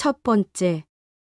첫 번째,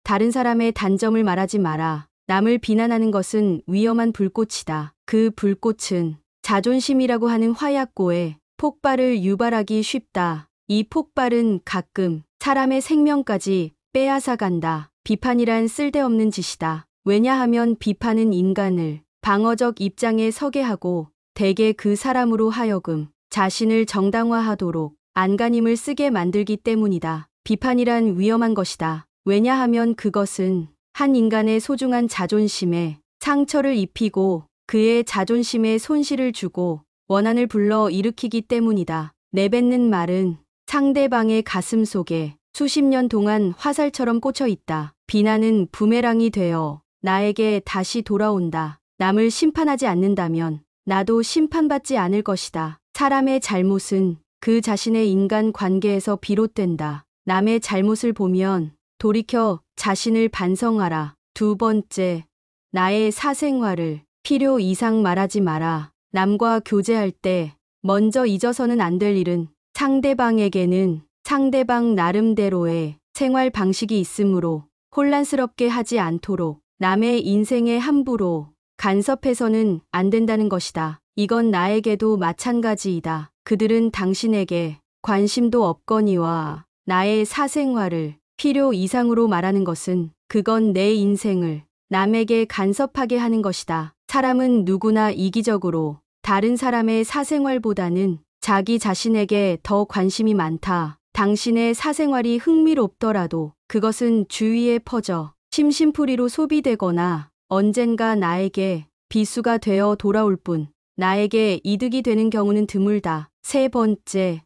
다른 사람의 단점을 말하지 마라. 남을 비난하는 것은 위험한 불꽃이다. 그 불꽃은 자존심이라고 하는 화약고에 폭발을 유발하기 쉽다. 이 폭발은 가끔 사람의 생명까지 빼앗아간다. 비판이란 쓸데없는 짓이다. 왜냐하면 비판은 인간을 방어적 입장에 서게 하고 대개 그 사람으로 하여금 자신을 정당화하도록 안간힘을 쓰게 만들기 때문이다. 비판이란 위험한 것이다. 왜냐하면 그것은 한 인간의 소중한 자존심에 상처를 입히고 그의 자존심에 손실을 주고 원한을 불러 일으키기 때문이다. 내뱉는 말은 상대방의 가슴 속에 수십 년 동안 화살처럼 꽂혀 있다. 비난은 부메랑이 되어 나에게 다시 돌아온다. 남을 심판하지 않는다면 나도 심판받지 않을 것이다. 사람의 잘못은 그 자신의 인간 관계에서 비롯된다. 남의 잘못을 보면 돌이켜 자신을 반성하라. 두 번째, 나의 사생활을 필요 이상 말하지 마라. 남과 교제할 때 먼저 잊어서는 안 될 일은 상대방에게는 상대방 나름대로의 생활 방식이 있으므로 혼란스럽게 하지 않도록 남의 인생에 함부로 간섭해서는 안 된다는 것이다. 이건 나에게도 마찬가지이다. 그들은 당신에게 관심도 없거니와 나의 사생활을 필요 이상으로 말하는 것은 그건 내 인생을 남에게 간섭하게 하는 것이다. 사람은 누구나 이기적으로 다른 사람의 사생활보다는 자기 자신에게 더 관심이 많다. 당신의 사생활이 흥미롭더라도 그것은 주위에 퍼져 심심풀이로 소비되거나 언젠가 나에게 비수가 되어 돌아올 뿐 나에게 이득이 되는 경우는 드물다. 세 번째,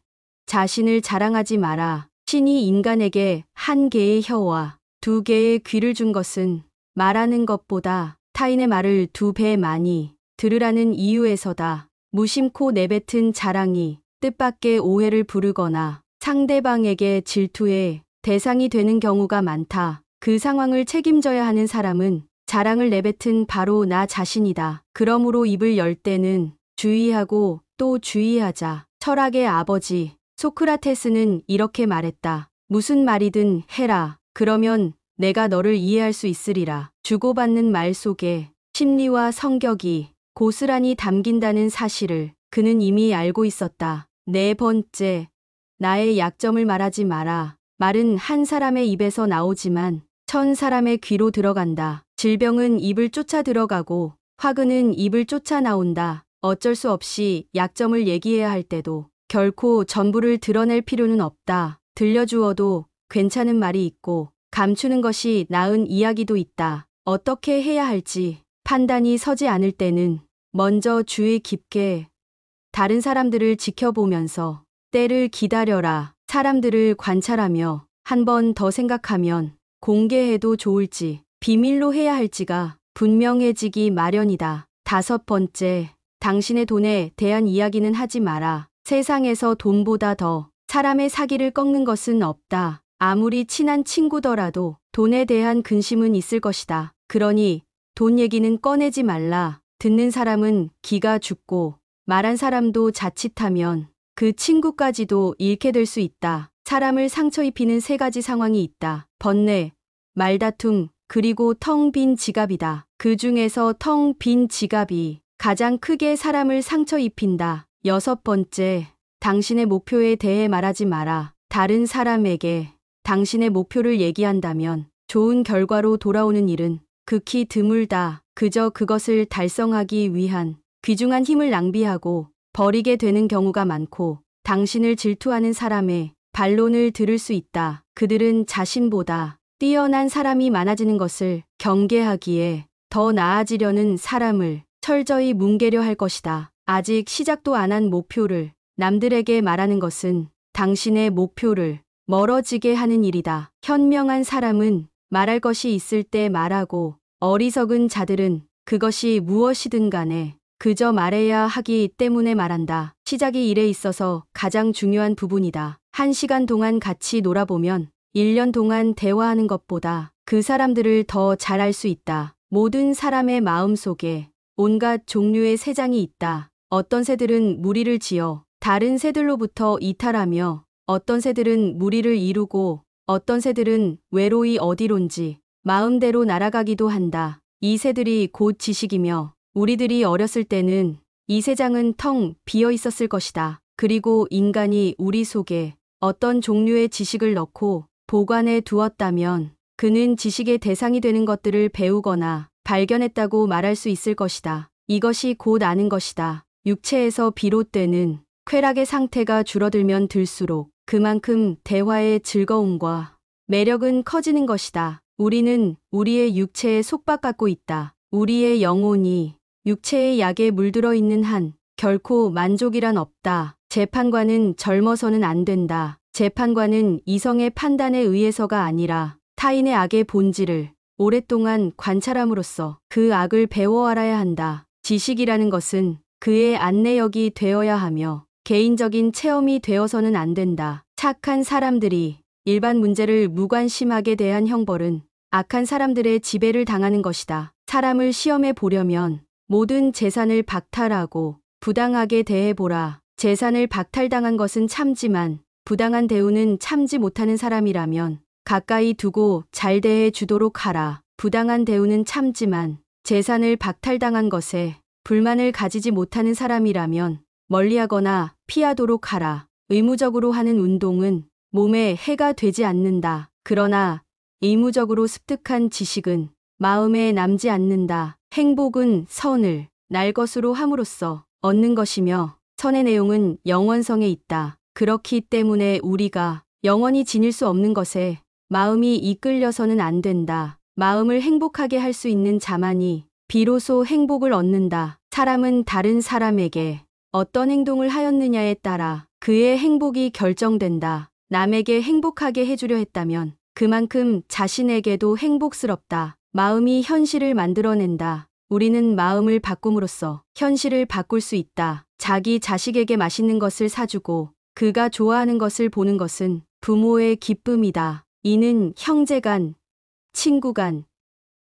자신을 자랑하지 마라. 신이 인간에게 한 개의 혀와 두 개의 귀를 준 것은 말하는 것보다 타인의 말을 2배 많이 들으라는 이유에서다. 무심코 내뱉은 자랑이 뜻밖의 오해를 부르거나 상대방에게 질투의 대상이 되는 경우가 많다. 그 상황을 책임져야 하는 사람은 자랑을 내뱉은 바로 나 자신이다. 그러므로 입을 열 때는 주의하고 또 주의하자. 철학의 아버지 소크라테스는 이렇게 말했다. 무슨 말이든 해라. 그러면 내가 너를 이해할 수 있으리라. 주고받는 말 속에 심리와 성격이 고스란히 담긴다는 사실을 그는 이미 알고 있었다. 네 번째, 나의 약점을 말하지 마라. 말은 한 사람의 입에서 나오지만 1000사람의 귀로 들어간다. 질병은 입을 쫓아 들어가고 화근은 입을 쫓아 나온다. 어쩔 수 없이 약점을 얘기해야 할 때도 결코 전부를 드러낼 필요는 없다. 들려주어도 괜찮은 말이 있고 감추는 것이 나은 이야기도 있다. 어떻게 해야 할지 판단이 서지 않을 때는 먼저 주의 깊게 다른 사람들을 지켜보면서 때를 기다려라. 사람들을 관찰하며 한 번 더 생각하면 공개해도 좋을지 비밀로 해야 할지가 분명해지기 마련이다. 다섯 번째, 당신의 돈에 대한 이야기는 하지 마라. 세상에서 돈보다 더 사람의 사기를 꺾는 것은 없다. 아무리 친한 친구더라도 돈에 대한 근심은 있을 것이다. 그러니 돈 얘기는 꺼내지 말라. 듣는 사람은 기가 죽고 말한 사람도 자칫하면 그 친구까지도 잃게 될 수 있다. 사람을 상처 입히는 3가지 상황이 있다. 번뇌, 말다툼, 그리고 텅 빈 지갑이다. 그 중에서 텅 빈 지갑이 가장 크게 사람을 상처 입힌다. 여섯 번째, 당신의 목표에 대해 말하지 마라. 다른 사람에게 당신의 목표를 얘기한다면 좋은 결과로 돌아오는 일은 극히 드물다. 그저 그것을 달성하기 위한 귀중한 힘을 낭비하고 버리게 되는 경우가 많고 당신을 질투하는 사람의 반론을 들을 수 있다. 그들은 자신보다 뛰어난 사람이 많아지는 것을 경계하기에 더 나아지려는 사람을 철저히 뭉개려 할 것이다. 아직 시작도 안 한 목표를 남들에게 말하는 것은 당신의 목표를 멀어지게 하는 일이다. 현명한 사람은 말할 것이 있을 때 말하고 어리석은 자들은 그것이 무엇이든 간에 그저 말해야 하기 때문에 말한다. 시작이 일에 있어서 가장 중요한 부분이다. 1시간 동안 같이 놀아보면 1년 동안 대화하는 것보다 그 사람들을 더 잘 알 수 있다. 모든 사람의 마음속에 온갖 종류의 새장이 있다. 어떤 새들은 무리를 지어 다른 새들로부터 이탈하며 어떤 새들은 무리를 이루고 어떤 새들은 외로이 어디론지 마음대로 날아가기도 한다. 이 새들이 곧 지식이며 우리들이 어렸을 때는 이 새장은 텅 비어 있었을 것이다. 그리고 인간이 우리 속에 어떤 종류의 지식을 넣고 보관해 두었다면 그는 지식의 대상이 되는 것들을 배우거나 발견했다고 말할 수 있을 것이다. 이것이 곧 아는 것이다. 육체에서 비롯되는 쾌락의 상태가 줄어들면 들수록 그만큼 대화의 즐거움과 매력은 커지는 것이다. 우리는 우리의 육체에 속박받고 있다. 우리의 영혼이 육체의 약에 물들어 있는 한 결코 만족이란 없다. 재판관은 젊어서는 안 된다. 재판관은 이성의 판단에 의해서가 아니라 타인의 악의 본질을 오랫동안 관찰함으로써 그 악을 배워 알아야 한다. 지식이라는 것은 그의 안내역이 되어야 하며 개인적인 체험이 되어서는 안 된다. 착한 사람들이 일반 문제를 무관심하게 대한 형벌은 악한 사람들의 지배를 당하는 것이다. 사람을 시험해 보려면 모든 재산을 박탈하고 부당하게 대해보라. 재산을 박탈당한 것은 참지만 부당한 대우는 참지 못하는 사람이라면 가까이 두고 잘 대해 주도록 하라. 부당한 대우는 참지만 재산을 박탈당한 것에 불만을 가지지 못하는 사람이라면 멀리하거나 피하도록 하라. 의무적으로 하는 운동은 몸에 해가 되지 않는다. 그러나 의무적으로 습득한 지식은 마음에 남지 않는다. 행복은 선을 날 것으로 함으로써 얻는 것이며 선의 내용은 영원성에 있다. 그렇기 때문에 우리가 영원히 지닐 수 없는 것에 마음이 이끌려서는 안 된다. 마음을 행복하게 할 수 있는 자만이 비로소 행복을 얻는다. 사람은 다른 사람에게 어떤 행동을 하였느냐에 따라 그의 행복이 결정된다. 남에게 행복하게 해주려 했다면 그만큼 자신에게도 행복스럽다. 마음이 현실을 만들어낸다. 우리는 마음을 바꿈으로써 현실을 바꿀 수 있다. 자기 자식에게 맛있는 것을 사주고 그가 좋아하는 것을 보는 것은 부모의 기쁨이다. 이는 형제간, 친구간,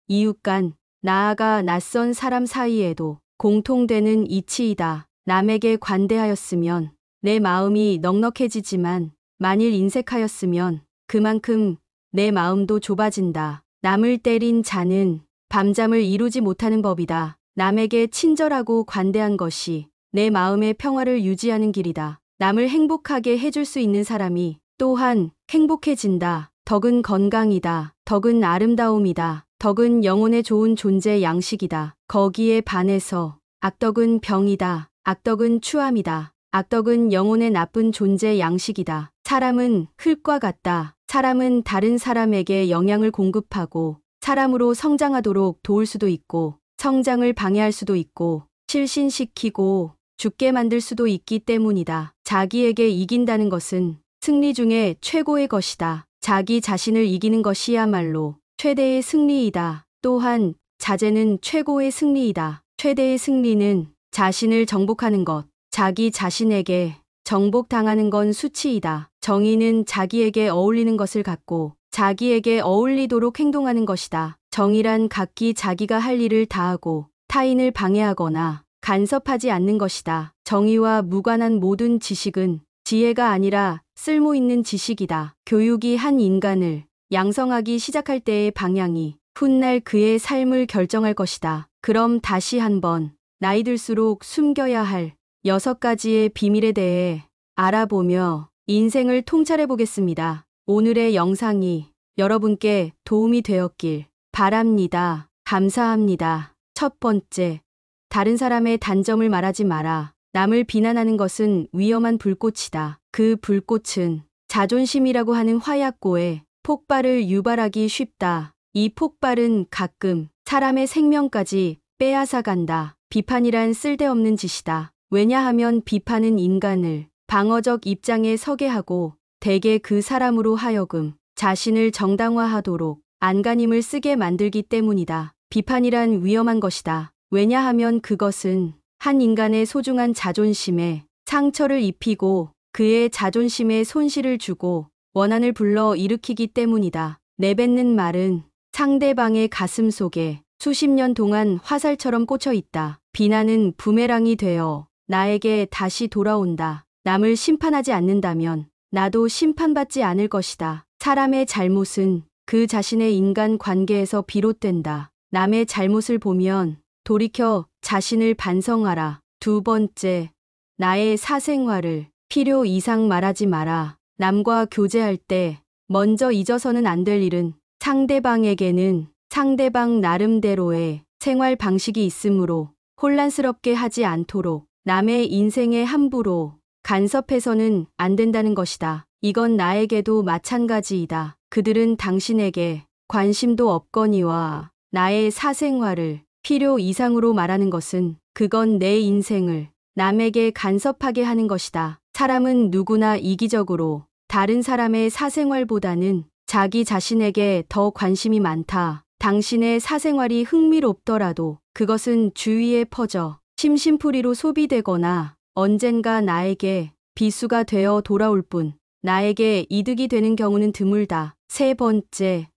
이웃간, 나아가 낯선 사람 사이에도 공통되는 이치이다. 남에게 관대하였으면 내 마음이 넉넉해지지만 만일 인색하였으면 그만큼 내 마음도 좁아진다. 남을 때린 자는 밤잠을 이루지 못하는 법이다. 남에게 친절하고 관대한 것이 내 마음의 평화를 유지하는 길이다. 남을 행복하게 해줄 수 있는 사람이 또한 행복해진다. 덕은 건강이다. 덕은 아름다움이다. 덕은 영혼의 좋은 존재 양식이다. 거기에 반해서 악덕은 병이다. 악덕은 추함이다. 악덕은 영혼의 나쁜 존재 양식이다. 사람은 흙과 같다. 사람은 다른 사람에게 영향을 공급하고 사람으로 성장하도록 도울 수도 있고 성장을 방해할 수도 있고 실신시키고 죽게 만들 수도 있기 때문이다. 자기에게 이긴다는 것은 승리 중에 최고의 것이다. 자기 자신을 이기는 것이야말로 최대의 승리이다. 또한 자제는 최고의 승리이다. 최대의 승리는 자신을 정복하는 것, 자기 자신에게 정복당하는 건 수치이다. 정의는 자기에게 어울리는 것을 갖고 자기에게 어울리도록 행동하는 것이다. 정의란 각기 자기가 할 일을 다하고 타인을 방해하거나 간섭하지 않는 것이다. 정의와 무관한 모든 지식은 지혜가 아니라 쓸모있는 지식이다. 교육이 한 인간을 양성하기 시작할 때의 방향이 훗날 그의 삶을 결정할 것이다. 그럼 다시 한번 나이 들수록 숨겨야 할 6가지의 비밀에 대해 알아보며 인생을 통찰해 보겠습니다. 오늘의 영상이 여러분께 도움이 되었길 바랍니다. 감사합니다. 첫 번째, 다른 사람의 단점을 말하지 마라. 남을 비난하는 것은 위험한 불꽃이다. 그 불꽃은 자존심이라고 하는 화약고에 폭발을 유발하기 쉽다. 이 폭발은 가끔 사람의 생명까지 빼앗아간다. 비판이란 쓸데없는 짓이다. 왜냐하면 비판은 인간을 방어적 입장에 서게 하고 대개 그 사람으로 하여금 자신을 정당화하도록 안간힘을 쓰게 만들기 때문이다. 비판이란 위험한 것이다. 왜냐하면 그것은 한 인간의 소중한 자존심에 상처를 입히고 그의 자존심에 손실을 주고 원한을 불러 일으키기 때문이다. 내뱉는 말은 상대방의 가슴 속에 수십 년 동안 화살처럼 꽂혀 있다. 비난은 부메랑이 되어 나에게 다시 돌아온다. 남을 심판하지 않는다면 나도 심판받지 않을 것이다. 사람의 잘못은 그 자신의 인간 관계에서 비롯된다. 남의 잘못을 보면 돌이켜 자신을 반성하라. 두 번째, 나의 사생활을 필요 이상 말하지 마라. 남과 교제할 때 먼저 잊어서는 안 될 일은 상대방에게는 상대방 나름대로의 생활 방식이 있으므로 혼란스럽게 하지 않도록 남의 인생에 함부로 간섭해서는 안 된다는 것이다. 이건 나에게도 마찬가지이다. 그들은 당신에게 관심도 없거니와 나의 사생활을 필요 이상으로 말하는 것은 그건 내 인생을 남에게 간섭하게 하는 것이다. 사람은 누구나 이기적으로 다른 사람의 사생활보다는 자기 자신에게 더 관심이 많다. 당신의 사생활이 흥미롭더라도 그것은 주위에 퍼져 심심풀이로 소비되거나 언젠가 나에게 비수가 되어 돌아올 뿐 나에게 이득이 되는 경우는 드물다. 세 번째,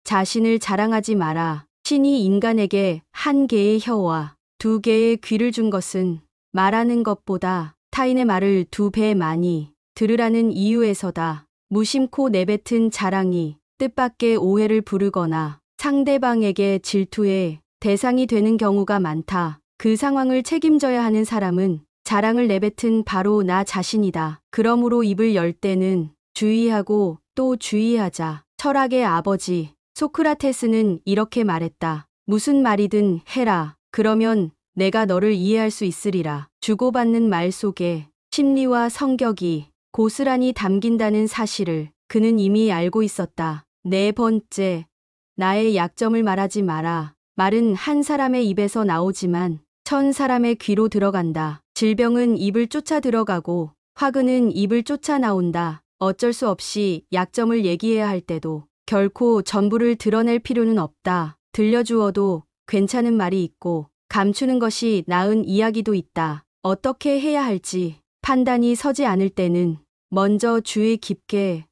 자신을 자랑하지 마라. 신이 인간에게 한 개의 혀와 두 개의 귀를 준 것은 말하는 것보다 타인의 말을 2배 많이 들으라는 이유에서다. 무심코 내뱉은 자랑이 뜻밖의 오해를 부르거나 상대방에게 질투의 대상이 되는 경우가 많다. 그 상황을 책임져야 하는 사람은 자랑을 내뱉은 바로 나 자신이다. 그러므로 입을 열 때는 주의하고 또 주의하자. 철학의 아버지 소크라테스는 이렇게 말했다. 무슨 말이든 해라. 그러면 내가 너를 이해할 수 있으리라. 주고받는 말 속에 심리와 성격이 고스란히 담긴다는 사실을 그는 이미 알고 있었다. 네 번째, 나의 약점을 말하지 마라. 말은 한 사람의 입에서 나오지만 1000사람의 귀로 들어간다. 질병은 입을 쫓아 들어가고 화근은 입을 쫓아 나온다. 어쩔 수 없이 약점을 얘기해야 할 때도 결코 전부를 드러낼 필요는 없다. 들려주어도 괜찮은 말이 있고 감추는 것이 나은 이야기도 있다. 어떻게 해야 할지 판단이 서지 않을 때는 먼저 주의 깊게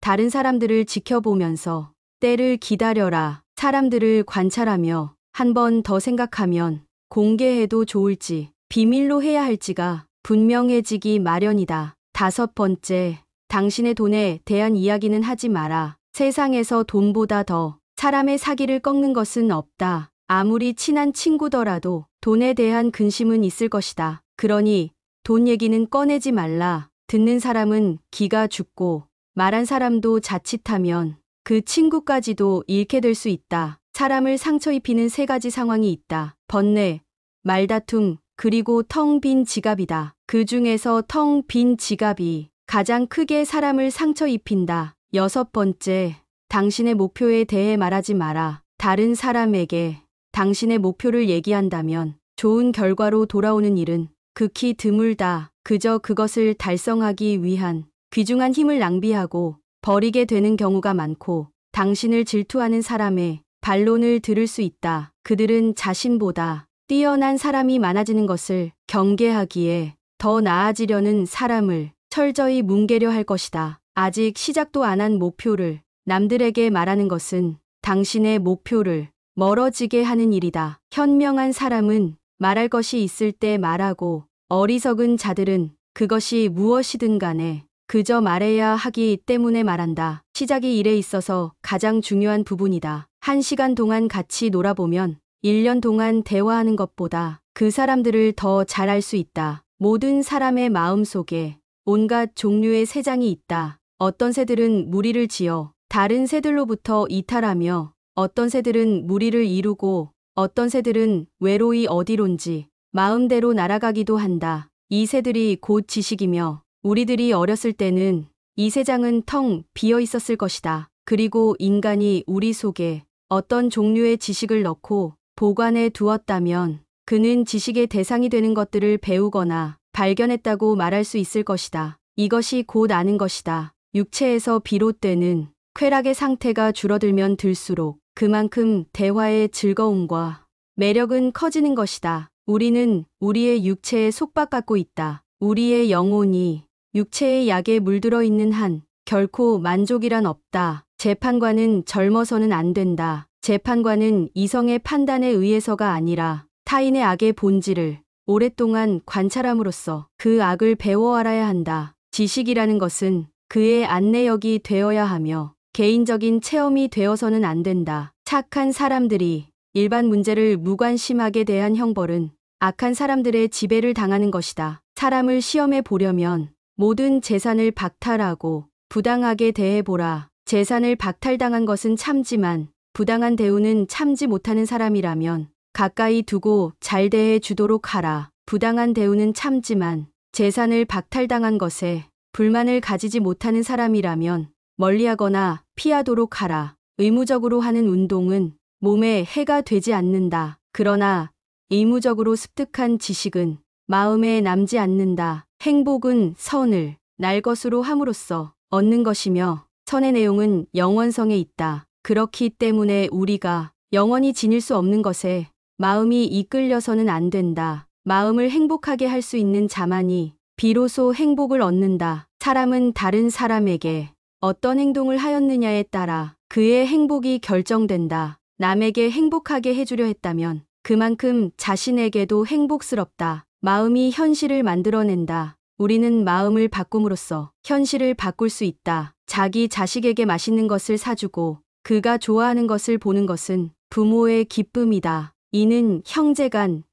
다른 사람들을 지켜보면서 때를 기다려라. 사람들을 관찰하며 한 번 더 생각하면 공개해도 좋을지 비밀로 해야 할지가 분명해지기 마련이다. 다섯 번째, 당신의 돈에 대한 이야기는 하지 마라. 세상에서 돈보다 더 사람의 사기를 꺾는 것은 없다. 아무리 친한 친구더라도 돈에 대한 근심은 있을 것이다. 그러니 돈 얘기는 꺼내지 말라. 듣는 사람은 기가 죽고 말한 사람도 자칫하면 그 친구까지도 잃게 될 수 있다. 사람을 상처 입히는 3가지 상황이 있다. 번뇌, 말다툼, 그리고 텅 빈 지갑이다. 그 중에서 텅 빈 지갑이 가장 크게 사람을 상처 입힌다. 여섯 번째, 당신의 목표에 대해 말하지 마라. 다른 사람에게 당신의 목표를 얘기한다면 좋은 결과로 돌아오는 일은 극히 드물다. 그저 그것을 달성하기 위한 귀중한 힘을 낭비하고 버리게 되는 경우가 많고 당신을 질투하는 사람의 반론을 들을 수 있다. 그들은 자신보다 뛰어난 사람이 많아지는 것을 경계하기에 더 나아지려는 사람을 철저히 뭉개려 할 것이다. 아직 시작도 안 한 목표를 남들에게 말하는 것은 당신의 목표를 멀어지게 하는 일이다. 현명한 사람은 말할 것이 있을 때 말하고 어리석은 자들은 그것이 무엇이든 간에 그저 말해야 하기 때문에 말한다. 시작이 일에 있어서 가장 중요한 부분이다. 1시간 동안 같이 놀아보면 1년 동안 대화하는 것보다 그 사람들을 더 잘 알 수 있다. 모든 사람의 마음 속에 온갖 종류의 새장이 있다. 어떤 새들은 무리를 지어 다른 새들로부터 이탈하며 어떤 새들은 무리를 이루고 어떤 새들은 외로이 어디론지 마음대로 날아가기도 한다. 이 새들이 곧 지식이며 우리들이 어렸을 때는 이 새장은 텅 비어 있었을 것이다. 그리고 인간이 우리 속에 어떤 종류의 지식을 넣고 보관해 두었다면 그는 지식의 대상이 되는 것들을 배우거나 발견했다고 말할 수 있을 것이다. 이것이 곧 아는 것이다. 육체에서 비롯되는 쾌락의 상태가 줄어들면 들수록 그만큼 대화의 즐거움과 매력은 커지는 것이다. 우리는 우리의 육체에 속박받고 있다. 우리의 영혼이 육체의 약에 물들어 있는 한 결코 만족이란 없다. 재판관은 젊어서는 안 된다. 재판관은 이성의 판단에 의해서가 아니라 타인의 악의 본질을 오랫동안 관찰함으로써 그 악을 배워 알아야 한다. 지식이라는 것은 그의 안내역이 되어야 하며 개인적인 체험이 되어서는 안 된다. 착한 사람들이 일반 문제를 무관심하게 대한 형벌은 악한 사람들의 지배를 당하는 것이다. 사람을 시험해 보려면 모든 재산을 박탈하고 부당하게 대해보라. 재산을 박탈당한 것은 참지만 부당한 대우는 참지 못하는 사람이라면 가까이 두고 잘 대해 주도록 하라. 부당한 대우는 참지만 재산을 박탈당한 것에 불만을 가지지 못하는 사람이라면 멀리하거나 피하도록 하라. 의무적으로 하는 운동은 몸에 해가 되지 않는다. 그러나 의무적으로 습득한 지식은 마음에 남지 않는다. 행복은 선을 날 것으로 함으로써 얻는 것이며 선의 내용은 영원성에 있다. 그렇기 때문에 우리가 영원히 지닐 수 없는 것에 마음이 이끌려서는 안 된다. 마음을 행복하게 할 수 있는 자만이 비로소 행복을 얻는다. 사람은 다른 사람에게 어떤 행동을 하였느냐에 따라 그의 행복이 결정된다. 남에게 행복하게 해주려 했다면 그만큼 자신에게도 행복스럽다. 마음이 현실을 만들어낸다. 우리는 마음을 바꿈으로써 현실을 바꿀 수 있다. 자기 자식에게 맛있는 것을 사주고 그가 좋아하는 것을 보는 것은 부모의 기쁨이다. 이는 형제간,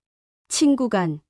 친구간,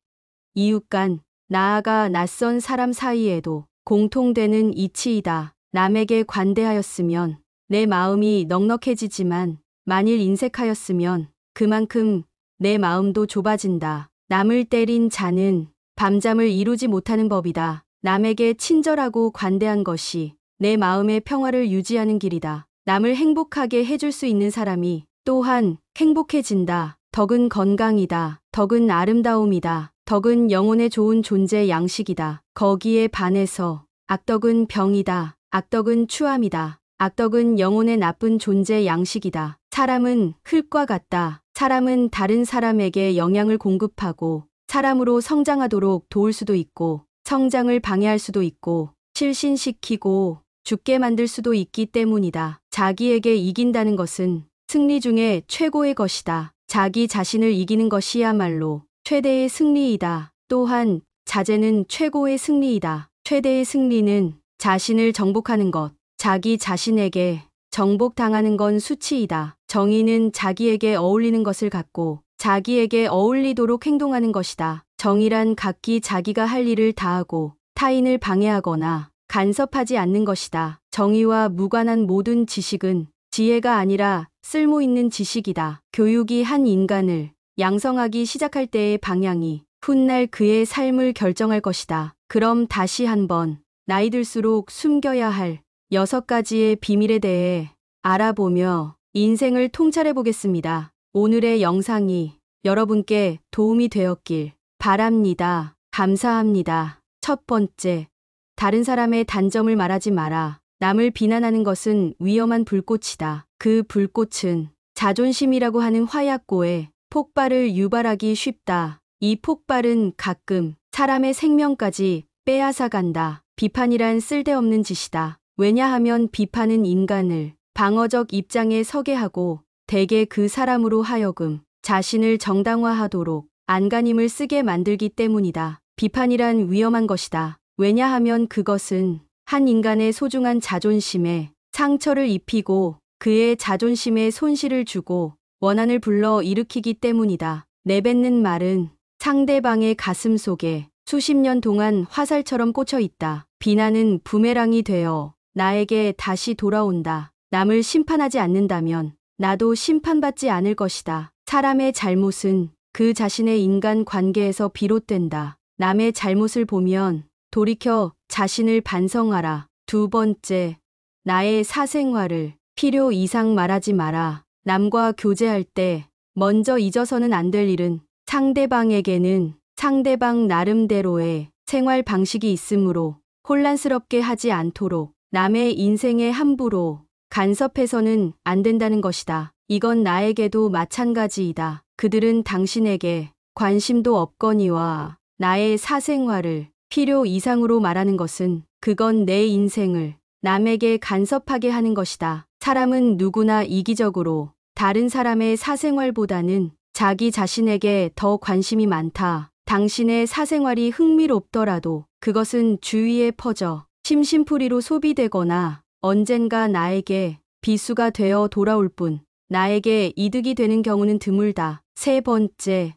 이웃간, 나아가 낯선 사람 사이에도 공통되는 이치이다. 남에게 관대하였으면 내 마음이 넉넉해지지만 만일 인색하였으면 그만큼 내 마음도 좁아진다. 남을 때린 자는 밤잠을 이루지 못하는 법이다. 남에게 친절하고 관대한 것이 내 마음의 평화를 유지하는 길이다. 남을 행복하게 해줄 수 있는 사람이 또한 행복해진다. 덕은 건강이다. 덕은 아름다움이다. 덕은 영혼의 좋은 존재 양식이다. 거기에 반해서 악덕은 병이다. 악덕은 추함이다. 악덕은 영혼의 나쁜 존재 양식이다. 사람은 흙과 같다. 사람은 다른 사람에게 영향을 공급하고 사람으로 성장하도록 도울 수도 있고 성장을 방해할 수도 있고 실신시키고 죽게 만들 수도 있기 때문이다. 자기에게 이긴다는 것은 승리 중에 최고의 것이다. 자기 자신을 이기는 것이야말로 최대의 승리이다. 또한 자제는 최고의 승리이다. 최대의 승리는 자신을 정복하는 것, 자기 자신에게 정복당하는 건 수치이다. 정의는 자기에게 어울리는 것을 갖고 자기에게 어울리도록 행동하는 것이다. 정의란 각기 자기가 할 일을 다하고 타인을 방해하거나 간섭하지 않는 것이다. 정의와 무관한 모든 지식은 지혜가 아니라 쓸모있는 지식이다. 교육이 한 인간을 양성하기 시작할 때의 방향이 훗날 그의 삶을 결정할 것이다. 그럼 다시 한번 나이 들수록 숨겨야 할 6가지의 비밀에 대해 알아보며 인생을 통찰해 보겠습니다. 오늘의 영상이 여러분께 도움이 되었길 바랍니다. 감사합니다. 첫 번째, 다른 사람의 단점을 말하지 마라. 남을 비난하는 것은 위험한 불꽃이다. 그 불꽃은 자존심이라고 하는 화약고에 폭발을 유발하기 쉽다. 이 폭발은 가끔 사람의 생명까지 빼앗아간다. 비판이란 쓸데없는 짓이다. 왜냐하면 비판은 인간을 방어적 입장에 서게 하고 대개 그 사람으로 하여금 자신을 정당화하도록 안간힘을 쓰게 만들기 때문이다. 비판이란 위험한 것이다. 왜냐하면 그것은 한 인간의 소중한 자존심에 상처를 입히고 그의 자존심에 손실을 주고 원한을 불러 일으키기 때문이다. 내뱉는 말은 상대방의 가슴 속에 수십 년 동안 화살처럼 꽂혀 있다. 비난은 부메랑이 되어 나에게 다시 돌아온다. 남을 심판하지 않는다면 나도 심판받지 않을 것이다. 사람의 잘못은 그 자신의 인간 관계에서 비롯된다. 남의 잘못을 보면 돌이켜 자신을 반성하라. 두 번째, 나의 사생활을 필요 이상 말하지 마라. 남과 교제할 때 먼저 잊어서는 안 될 일은 상대방에게는 상대방 나름대로의 생활 방식이 있으므로 혼란스럽게 하지 않도록 남의 인생에 함부로 간섭해서는 안 된다는 것이다. 이건 나에게도 마찬가지이다. 그들은 당신에게 관심도 없거니와 나의 사생활을 필요 이상으로 말하는 것은 그건 내 인생을 남에게 간섭하게 하는 것이다. 사람은 누구나 이기적으로 다른 사람의 사생활보다는 자기 자신에게 더 관심이 많다. 당신의 사생활이 흥미롭더라도 그것은 주위에 퍼져 심심풀이로 소비되거나 언젠가 나에게 비수가 되어 돌아올 뿐 나에게 이득이 되는 경우는 드물다. 세 번째,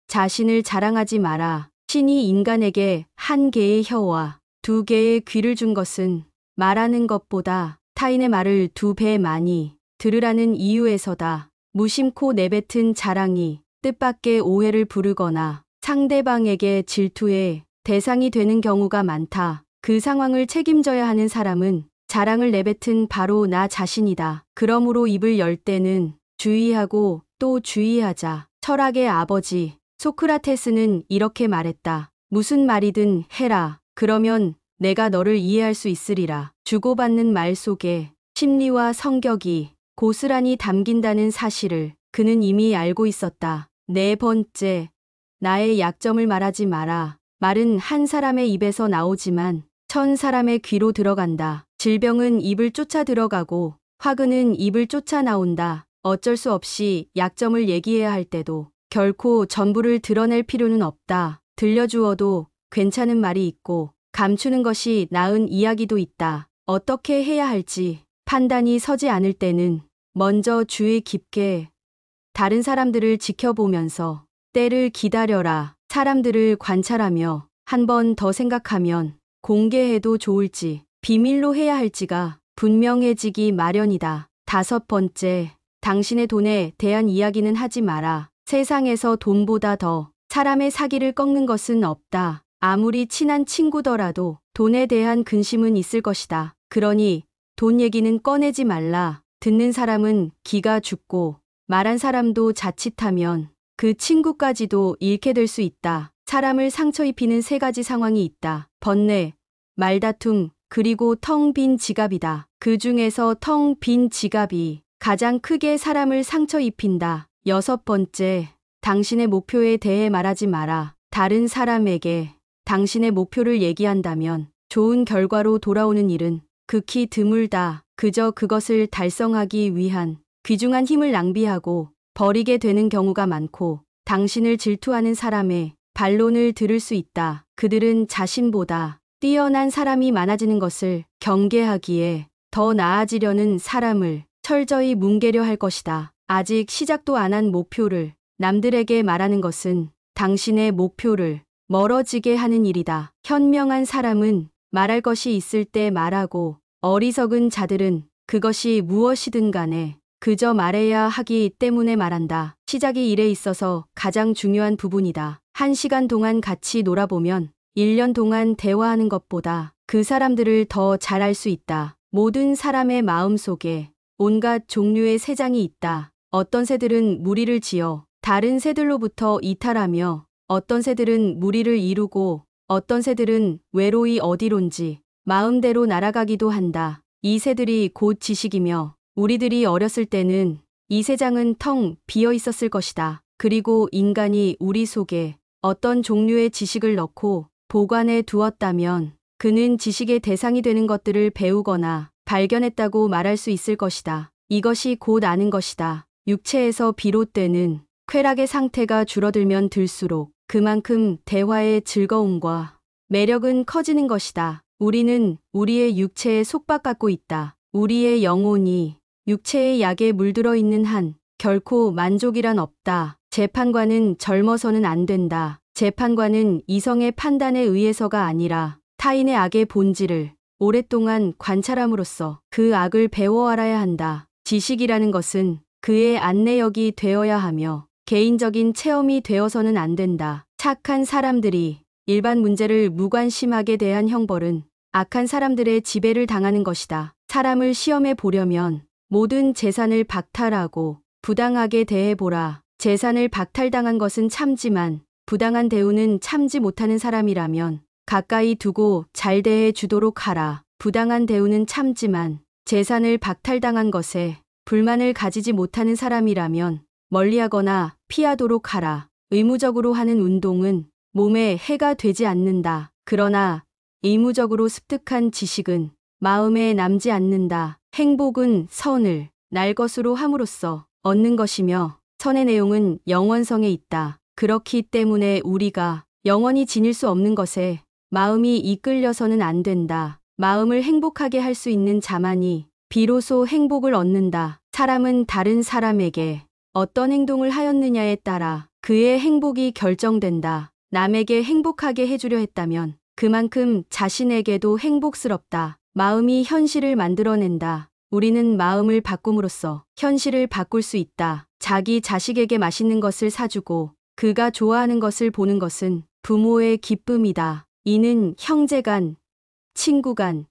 자신을 자랑하지 마라. 신이 인간에게 한 개의 혀와 두 개의 귀를 준 것은 말하는 것보다 타인의 말을 두 배 많이 들으라는 이유에서다. 무심코 내뱉은 자랑이 뜻밖의 오해를 부르거나 상대방에게 질투의 대상이 되는 경우가 많다. 그 상황을 책임져야 하는 사람은 자랑을 내뱉은 바로 나 자신이다. 그러므로 입을 열 때는 주의하고 또 주의하자. 철학의 아버지 소크라테스는 이렇게 말했다. 무슨 말이든 해라. 그러면 내가 너를 이해할 수 있으리라. 주고받는 말 속에 심리와 성격이 고스란히 담긴다는 사실을 그는 이미 알고 있었다. 네 번째, 나의 약점을 말하지 마라. 말은 한 사람의 입에서 나오지만 1000사람의 귀로 들어간다. 질병은 입을 쫓아 들어가고 화근은 입을 쫓아 나온다. 어쩔 수 없이 약점을 얘기해야 할 때도 결코 전부를 드러낼 필요는 없다. 들려주어도 괜찮은 말이 있고 감추는 것이 나은 이야기도 있다. 어떻게 해야 할지 판단이 서지 않을 때는 먼저 주의 깊게 다른 사람들을 지켜보면서 때를 기다려라. 사람들을 관찰하며 한 번 더 생각하면 공개해도 좋을지 비밀로 해야 할지가 분명해지기 마련이다. 다섯 번째, 당신의 돈에 대한 이야기는 하지 마라. 세상에서 돈보다 더 사람의 사기를 꺾는 것은 없다. 아무리 친한 친구더라도 돈에 대한 근심은 있을 것이다. 그러니 돈 얘기는 꺼내지 말라. 듣는 사람은 기가 죽고 말한 사람도 자칫하면 그 친구까지도 잃게 될 수 있다. 사람을 상처 입히는 세 가지 상황이 있다. 번뇌, 말다툼, 그리고 텅 빈 지갑이다. 그 중에서 텅 빈 지갑이 가장 크게 사람을 상처 입힌다. 여섯 번째, 당신의 목표에 대해 말하지 마라. 다른 사람에게 당신의 목표를 얘기한다면 좋은 결과로 돌아오는 일은 극히 드물다. 그저 그것을 달성하기 위한 귀중한 힘을 낭비하고 버리게 되는 경우가 많고 당신을 질투하는 사람의 반론을 들을 수 있다. 그들은 자신보다 뛰어난 사람이 많아지는 것을 경계하기에 더 나아지려는 사람을 철저히 뭉개려 할 것이다. 아직 시작도 안 한 목표를 남들에게 말하는 것은 당신의 목표를 멀어지게 하는 일이다. 현명한 사람은 말할 것이 있을 때 말하고 어리석은 자들은 그것이 무엇이든 간에 그저 말해야 하기 때문에 말한다. 시작이 일에 있어서 가장 중요한 부분이다. 1시간 동안 같이 놀아보면 1년 동안 대화하는 것보다 그 사람들을 더 잘 알 수 있다. 모든 사람의 마음 속에 온갖 종류의 새장이 있다. 어떤 새들은 무리를 지어 다른 새들로부터 이탈하며 어떤 새들은 무리를 이루고 어떤 새들은 외로이 어디론지 마음대로 날아가기도 한다. 이 새들이 곧 지식이며 우리들이 어렸을 때는 이 새장은 텅 비어 있었을 것이다. 그리고 인간이 우리 속에 어떤 종류의 지식을 넣고 보관해 두었다면 그는 지식의 대상이 되는 것들을 배우거나 발견했다고 말할 수 있을 것이다. 이것이 곧 아는 것이다. 육체에서 비롯되는 쾌락의 상태가 줄어들면 들수록 그만큼 대화의 즐거움과 매력은 커지는 것이다. 우리는 우리의 육체에 속박받고 있다. 우리의 영혼이 육체의 약에 물들어 있는 한 결코 만족이란 없다. 재판관은 젊어서는 안 된다. 재판관은 이성의 판단에 의해서가 아니라 타인의 악의 본질을 오랫동안 관찰함으로써 그 악을 배워 알아야 한다. 지식이라는 것은 그의 안내역이 되어야 하며 개인적인 체험이 되어서는 안 된다. 착한 사람들이 일반 문제를 무관심하게 대한 형벌은 악한 사람들의 지배를 당하는 것이다. 사람을 시험해 보려면 모든 재산을 박탈하고 부당하게 대해보라. 재산을 박탈당한 것은 참지만 부당한 대우는 참지 못하는 사람이라면 가까이 두고 잘 대해 주도록 하라. 부당한 대우는 참지만 재산을 박탈당한 것에 불만을 가지지 못하는 사람이라면 멀리하거나 피하도록 하라. 의무적으로 하는 운동은 몸에 해가 되지 않는다. 그러나 의무적으로 습득한 지식은 마음에 남지 않는다. 행복은 선을 날 것으로 함으로써 얻는 것이며 선의 내용은 영원성에 있다. 그렇기 때문에 우리가 영원히 지닐 수 없는 것에 마음이 이끌려서는 안 된다. 마음을 행복하게 할 수 있는 자만이 비로소 행복을 얻는다. 사람은 다른 사람에게 어떤 행동을 하였느냐에 따라 그의 행복이 결정된다. 남에게 행복하게 해주려 했다면 그만큼 자신에게도 행복스럽다. 마음이 현실을 만들어낸다. 우리는 마음을 바꿈으로써 현실을 바꿀 수 있다. 자기 자식에게 맛있는 것을 사주고 그가 좋아하는 것을 보는 것은 부모의 기쁨이다. 이는 형제 간, 친구 간,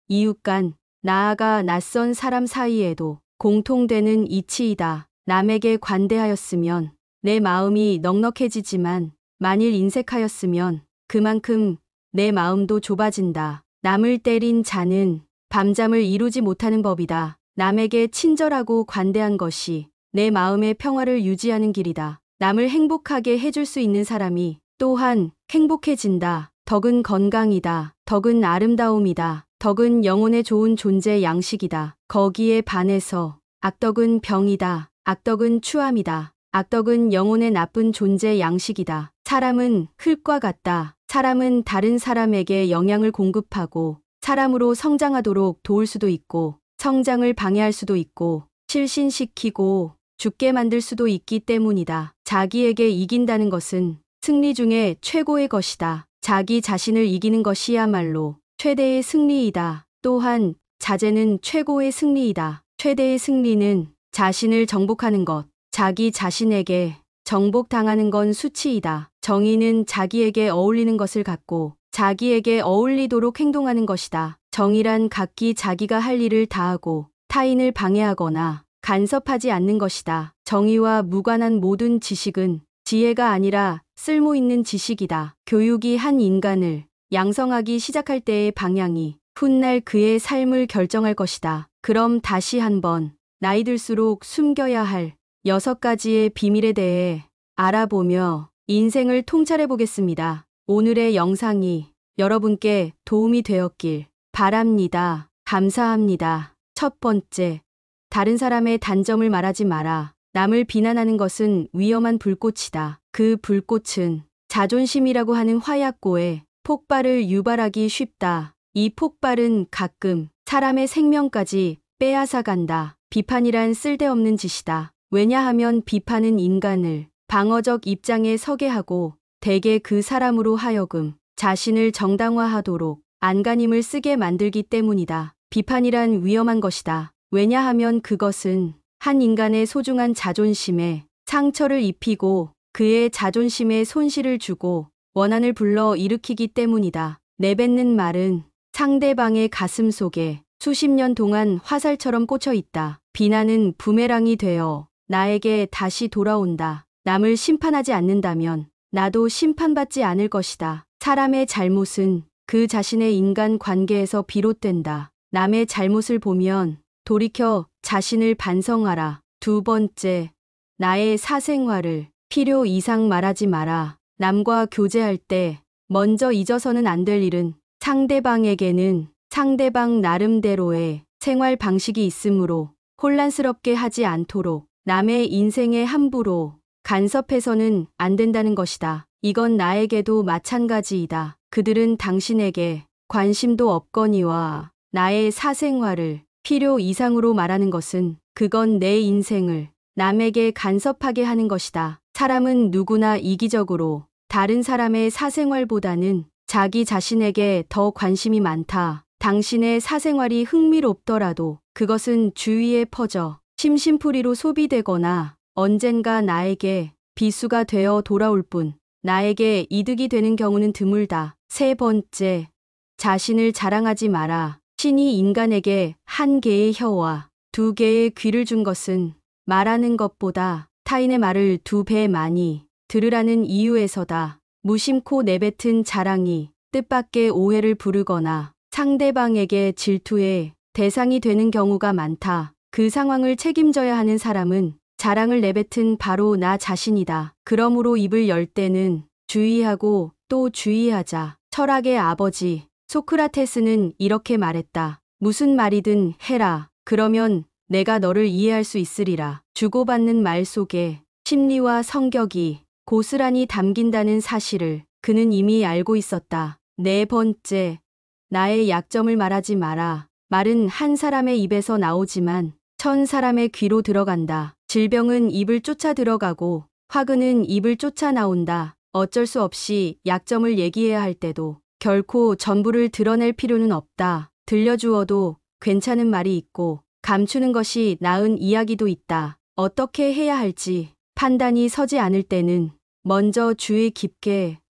이웃 간, 나아가 낯선 사람 사이에도 공통되는 이치이다. 남에게 관대하였으면 내 마음이 넉넉해지지만 만일 인색하였으면 그만큼 내 마음도 좁아진다. 남을 때린 자는 밤잠을 이루지 못하는 법이다. 남에게 친절하고 관대한 것이 내 마음의 평화를 유지하는 길이다. 남을 행복하게 해줄 수 있는 사람이 또한 행복해진다. 덕은 건강이다. 덕은 아름다움이다. 덕은 영혼에 좋은 존재 양식이다. 거기에 반해서 악덕은 병이다. 악덕은 추함이다. 악덕은 영혼의 나쁜 존재 양식이다. 사람은 흙과 같다. 사람은 다른 사람에게 영향을 공급하고 사람으로 성장하도록 도울 수도 있고 성장을 방해할 수도 있고 실신시키고 죽게 만들 수도 있기 때문이다. 자기에게 이긴다는 것은 승리 중에 최고의 것이다. 자기 자신을 이기는 것이야말로 최대의 승리이다. 또한 자제는 최고의 승리이다. 최대의 승리는 자신을 정복하는 것, 자기 자신에게 정복당하는 건 수치이다. 정의는 자기에게 어울리는 것을 갖고 자기에게 어울리도록 행동하는 것이다. 정의란 각기 자기가 할 일을 다하고 타인을 방해하거나 간섭하지 않는 것이다. 정의와 무관한 모든 지식은 지혜가 아니라 쓸모 있는 지식이다. 교육이 한 인간을 양성하기 시작할 때의 방향이 훗날 그의 삶을 결정할 것이다. 그럼 다시 한번 나이 들수록 숨겨야 할 6가지의 비밀에 대해 알아보며 인생을 통찰해 보겠습니다. 오늘의 영상이 여러분께 도움이 되었길 바랍니다. 감사합니다. 첫 번째, 다른 사람의 단점을 말하지 마라. 남을 비난하는 것은 위험한 불꽃이다. 그 불꽃은 자존심이라고 하는 화약고에 폭발을 유발하기 쉽다. 이 폭발은 가끔 사람의 생명까지 빼앗아간다. 비판이란 쓸데없는 짓이다. 왜냐하면 비판은 인간을 방어적 입장에 서게 하고 대개 그 사람으로 하여금 자신을 정당화하도록 안간힘을 쓰게 만들기 때문이다. 비판이란 위험한 것이다. 왜냐하면 그것은 한 인간의 소중한 자존심에 상처를 입히고 그의 자존심에 손실을 주고 원한을 불러 일으키기 때문이다. 내뱉는 말은 상대방의 가슴 속에 수십 년 동안 화살처럼 꽂혀 있다. 비난은 부메랑이 되어 나에게 다시 돌아온다. 남을 심판하지 않는다면 나도 심판받지 않을 것이다. 사람의 잘못은 그 자신의 인간 관계에서 비롯된다. 남의 잘못을 보면 돌이켜 자신을 반성하라. 두 번째, 나의 사생활을 필요 이상 말하지 마라. 남과 교제할 때 먼저 잊어서는 안 될 일은 상대방에게는 상대방 나름대로의 생활 방식이 있으므로 혼란스럽게 하지 않도록 남의 인생에 함부로 간섭해서는 안 된다는 것이다. 이건 나에게도 마찬가지이다. 그들은 당신에게 관심도 없거니와 나의 사생활을 필요 이상으로 말하는 것은 그건 내 인생을 남에게 간섭하게 하는 것이다. 사람은 누구나 이기적으로 다른 사람의 사생활보다는 자기 자신에게 더 관심이 많다. 당신의 사생활이 흥미롭더라도 그것은 주위에 퍼져 심심풀이로 소비되거나 언젠가 나에게 비수가 되어 돌아올 뿐 나에게 이득이 되는 경우는 드물다. 세 번째, 자신을 자랑하지 마라. 신이 인간에게 1개의 혀와 2개의 귀를 준 것은 말하는 것보다 타인의 말을 2배 많이 들으라는 이유에서다. 무심코 내뱉은 자랑이 뜻밖의 오해를 부르거나 상대방에게 질투의 대상이 되는 경우가 많다. 그 상황을 책임져야 하는 사람은 자랑을 내뱉은 바로 나 자신이다. 그러므로 입을 열 때는 주의하고 또 주의하자. 철학의 아버지 소크라테스는 이렇게 말했다. 무슨 말이든 해라. 그러면 내가 너를 이해할 수 있으리라. 주고받는 말 속에 심리와 성격이 고스란히 담긴다는 사실을 그는 이미 알고 있었다. 네 번째, 나의 약점을 말하지 마라. 말은 한 사람의 입에서 나오지만 1000사람의 귀로 들어간다. 질병은 입을 쫓아 들어가고 화근은 입을 쫓아 나온다. 어쩔 수 없이 약점을 얘기해야 할 때도 결코 전부를 드러낼 필요는 없다. 들려주어도 괜찮은 말이 있고 감추는 것이 나은 이야기도 있다. 어떻게 해야 할지 판단이 서지 않을 때는 먼저 주의 깊게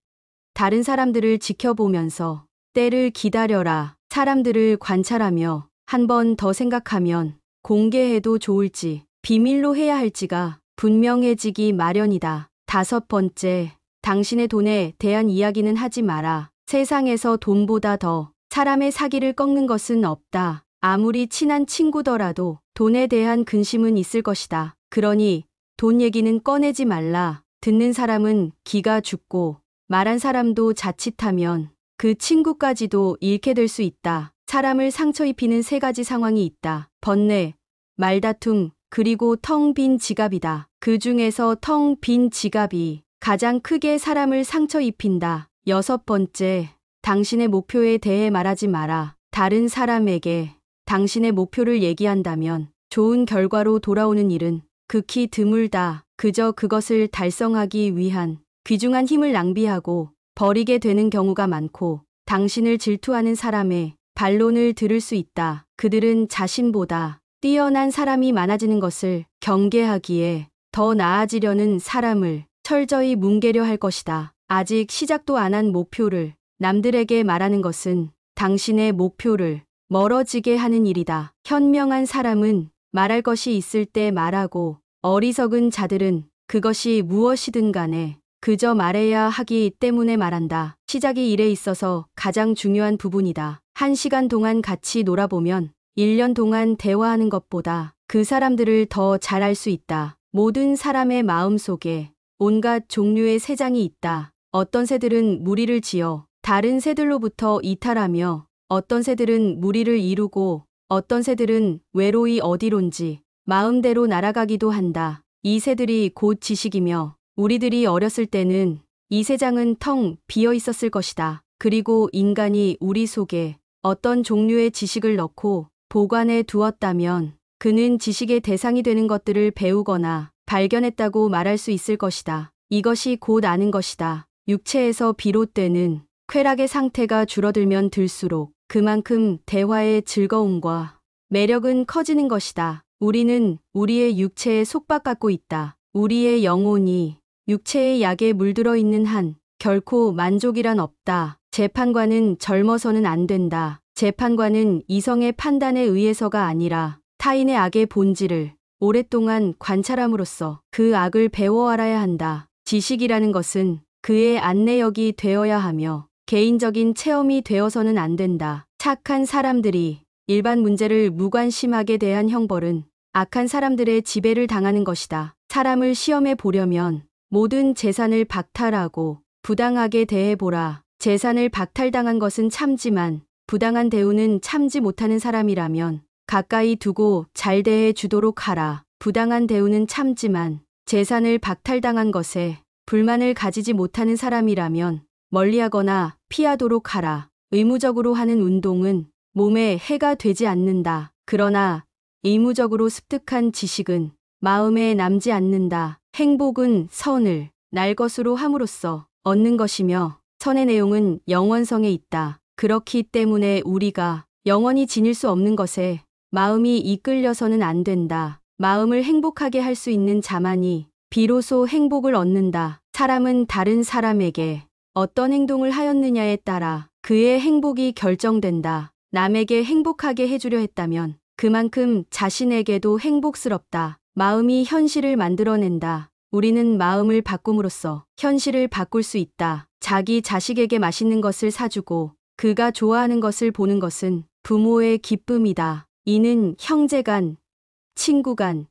다른 사람들을 지켜보면서 때를 기다려라. 사람들을 관찰하며 한 번 더 생각하면 공개해도 좋을지 비밀로 해야 할지가 분명해지기 마련이다. 5번째, 당신의 돈에 대한 이야기는 하지 마라. 세상에서 돈보다 더 사람의 사기를 꺾는 것은 없다. 아무리 친한 친구더라도 돈에 대한 근심은 있을 것이다. 그러니 돈 얘기는 꺼내지 말라. 듣는 사람은 기가 죽고 말한 사람도 자칫하면 그 친구까지도 잃게 될 수 있다. 사람을 상처 입히는 3가지 상황이 있다. 번뇌, 말다툼, 그리고 텅 빈 지갑이다. 그 중에서 텅 빈 지갑이 가장 크게 사람을 상처 입힌다. 6번째, 당신의 목표에 대해 말하지 마라. 다른 사람에게 당신의 목표를 얘기한다면 좋은 결과로 돌아오는 일은 극히 드물다. 그저 그것을 달성하기 위한 귀중한 힘을 낭비하고 버리게 되는 경우가 많고 당신을 질투하는 사람의 반론을 들을 수 있다. 그들은 자신보다 뛰어난 사람이 많아지는 것을 경계하기에 더 나아지려는 사람을 철저히 뭉개려 할 것이다. 아직 시작도 안 한 목표를 남들에게 말하는 것은 당신의 목표를 멀어지게 하는 일이다. 현명한 사람은 말할 것이 있을 때 말하고 어리석은 자들은 그것이 무엇이든 간에 그저 말해야 하기 때문에 말한다. 시작이 일에 있어서 가장 중요한 부분이다. 1시간 동안 같이 놀아보면 1년 동안 대화하는 것보다 그 사람들을 더 잘 알 수 있다. 모든 사람의 마음 속에 온갖 종류의 새장이 있다. 어떤 새들은 무리를 지어 다른 새들로부터 이탈하며 어떤 새들은 무리를 이루고 어떤 새들은 외로이 어디론지 마음대로 날아가기도 한다. 이 새들이 곧 지식이며 우리들이 어렸을 때는 이 새장은 텅 비어 있었을 것이다. 그리고 인간이 우리 속에 어떤 종류의 지식을 넣고 보관해 두었다면 그는 지식의 대상이 되는 것들을 배우거나 발견했다고 말할 수 있을 것이다. 이것이 곧 아는 것이다. 육체에서 비롯되는 쾌락의 상태가 줄어들면 들수록 그만큼 대화의 즐거움과 매력은 커지는 것이다. 우리는 우리의 육체에 속박받고 있다. 우리의 영혼이 육체의 약에 물들어 있는 한 결코 만족이란 없다. 재판관은 젊어서는 안 된다. 재판관은 이성의 판단에 의해서가 아니라 타인의 악의 본질을 오랫동안 관찰함으로써 그 악을 배워 알아야 한다. 지식이라는 것은 그의 안내역이 되어야 하며 개인적인 체험이 되어서는 안 된다. 착한 사람들이 일반 문제를 무관심하게 대한 형벌은 악한 사람들의 지배를 당하는 것이다. 사람을 시험해 보려면 모든 재산을 박탈하고 부당하게 대해보라. 재산을 박탈당한 것은 참지만 부당한 대우는 참지 못하는 사람이라면 가까이 두고 잘 대해 주도록 하라. 부당한 대우는 참지만 재산을 박탈당한 것에 불만을 가지지 못하는 사람이라면 멀리하거나 피하도록 하라. 의무적으로 하는 운동은 몸에 해가 되지 않는다. 그러나 의무적으로 습득한 지식은 마음에 남지 않는다. 행복은 선을 날 것으로 함으로써 얻는 것이며 선의 내용은 영원성에 있다. 그렇기 때문에 우리가 영원히 지닐 수 없는 것에 마음이 이끌려서는 안 된다. 마음을 행복하게 할 수 있는 자만이 비로소 행복을 얻는다. 사람은 다른 사람에게 어떤 행동을 하였느냐에 따라 그의 행복이 결정된다. 남에게 행복하게 해주려 했다면 그만큼 자신에게도 행복스럽다. 마음이 현실을 만들어낸다. 우리는 마음을 바꿈으로써 현실을 바꿀 수 있다. 자기 자식에게 맛있는 것을 사주고 그가 좋아하는 것을 보는 것은 부모의 기쁨이다. 이는 형제 간, 친구 간,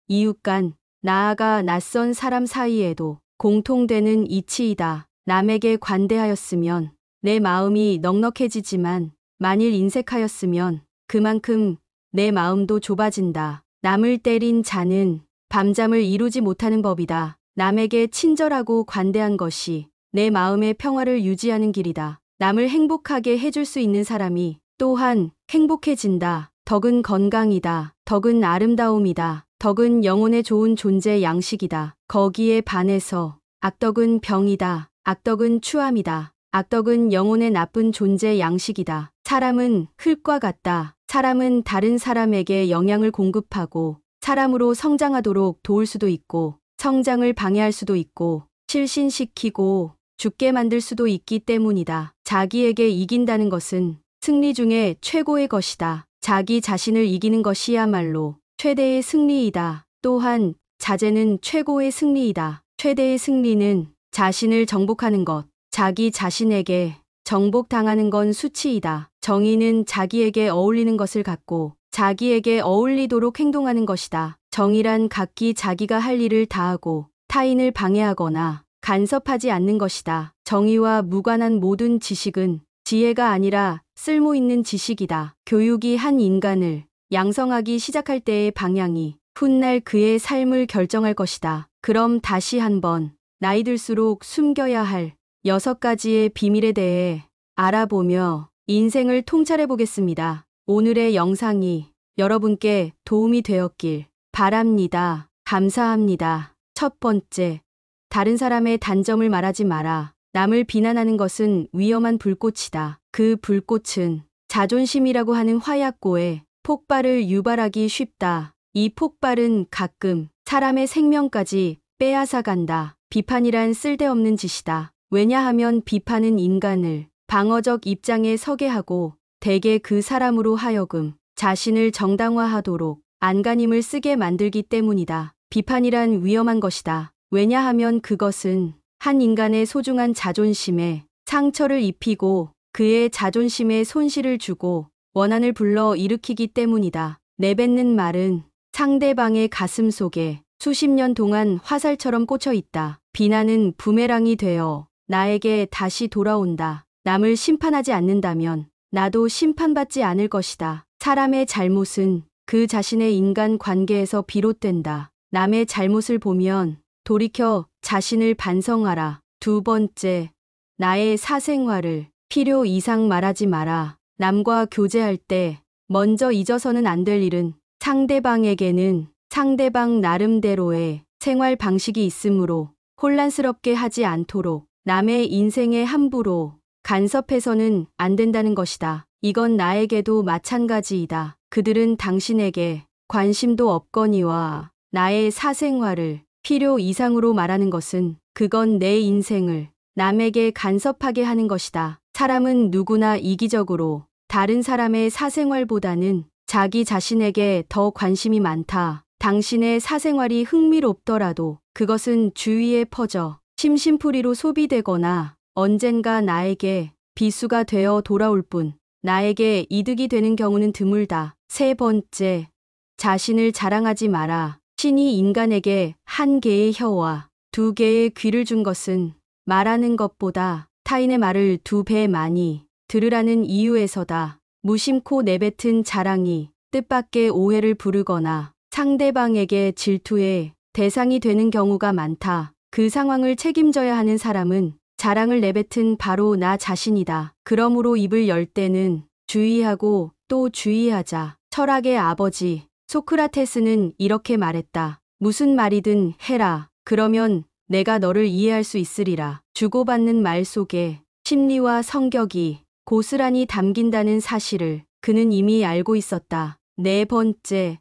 이웃 간, 나아가 낯선 사람 사이에도 공통되는 이치이다. 남에게 관대하였으면 내 마음이 넉넉해지지만 만일 인색하였으면 그만큼 내 마음도 좁아진다. 남을 때린 자는 밤잠을 이루지 못하는 법이다. 남에게 친절하고 관대한 것이 내 마음의 평화를 유지하는 길이다. 남을 행복하게 해줄 수 있는 사람이 또한 행복해진다. 덕은 건강이다. 덕은 아름다움이다. 덕은 영혼에 좋은 존재 양식이다. 거기에 반해서 악덕은 병이다. 악덕은 추함이다. 악덕은 영혼의 나쁜 존재 양식이다. 사람은 흙과 같다. 사람은 다른 사람에게 영향을 공급하고 사람으로 성장하도록 도울 수도 있고 성장을 방해할 수도 있고 실신시키고 죽게 만들 수도 있기 때문이다. 자기에게 이긴다는 것은 승리 중에 최고의 것이다. 자기 자신을 이기는 것이야말로 최대의 승리이다. 또한 자제는 최고의 승리이다. 최대의 승리는 자신을 정복하는 것, 자기 자신에게 정복당하는 건 수치이다. 정의는 자기에게 어울리는 것을 갖고 자기에게 어울리도록 행동하는 것이다. 정의란 각기 자기가 할 일을 다하고 타인을 방해하거나 간섭하지 않는 것이다. 정의와 무관한 모든 지식은 지혜가 아니라 쓸모있는 지식이다. 교육이 한 인간을 양성하기 시작할 때의 방향이 훗날 그의 삶을 결정할 것이다. 그럼 다시 한번 나이 들수록 숨겨야 할 6가지의 비밀에 대해 알아보며 인생을 통찰해 보겠습니다. 오늘의 영상이 여러분께 도움이 되었길 바랍니다. 감사합니다. 첫 번째, 다른 사람의 단점을 말하지 마라. 남을 비난하는 것은 위험한 불꽃이다. 그 불꽃은 자존심이라고 하는 화약고에 폭발을 유발하기 쉽다. 이 폭발은 가끔 사람의 생명까지 빼앗아간다. 비판이란 쓸데없는 짓이다. 왜냐하면 비판은 인간을 방어적 입장에 서게 하고 대개 그 사람으로 하여금 자신을 정당화하도록 안간힘을 쓰게 만들기 때문이다. 비판이란 위험한 것이다. 왜냐하면 그것은 한 인간의 소중한 자존심에 상처를 입히고 그의 자존심에 손실을 주고 원한을 불러 일으키기 때문이다. 내뱉는 말은 상대방의 가슴 속에 수십 년 동안 화살처럼 꽂혀 있다. 비난은 부메랑이 되어 나에게 다시 돌아온다. 남을 심판하지 않는다면 나도 심판받지 않을 것이다. 사람의 잘못은 그 자신의 인간 관계에서 비롯된다. 남의 잘못을 보면 돌이켜 자신을 반성하라. 두 번째, 나의 사생활을 필요 이상 말하지 마라. 남과 교제할 때 먼저 잊어서는 안 될 일은 상대방에게는 상대방 나름대로의 생활 방식이 있으므로 혼란스럽게 하지 않도록 남의 인생에 함부로 간섭해서는 안 된다는 것이다. 이건 나에게도 마찬가지이다. 그들은 당신에게 관심도 없거니와 나의 사생활을 필요 이상으로 말하는 것은 그건 내 인생을 남에게 간섭하게 하는 것이다. 사람은 누구나 이기적으로 다른 사람의 사생활보다는 자기 자신에게 더 관심이 많다. 당신의 사생활이 흥미롭더라도 그것은 주위에 퍼져 심심풀이로 소비되거나 언젠가 나에게 비수가 되어 돌아올 뿐 나에게 이득이 되는 경우는 드물다. 세 번째, 자신을 자랑하지 마라. 신이 인간에게 1개의 혀와 2개의 귀를 준 것은 말하는 것보다 타인의 말을 2배 많이 들으라는 이유에서다. 무심코 내뱉은 자랑이 뜻밖의 오해를 부르거나 상대방에게 질투의 대상이 되는 경우가 많다. 그 상황을 책임져야 하는 사람은 자랑을 내뱉은 바로 나 자신이다. 그러므로 입을 열 때는 주의하고 또 주의하자. 철학의 아버지 소크라테스는 이렇게 말했다. 무슨 말이든 해라. 그러면 내가 너를 이해할 수 있으리라. 주고받는 말 속에 심리와 성격이 고스란히 담긴다는 사실을 그는 이미 알고 있었다. 네 번째,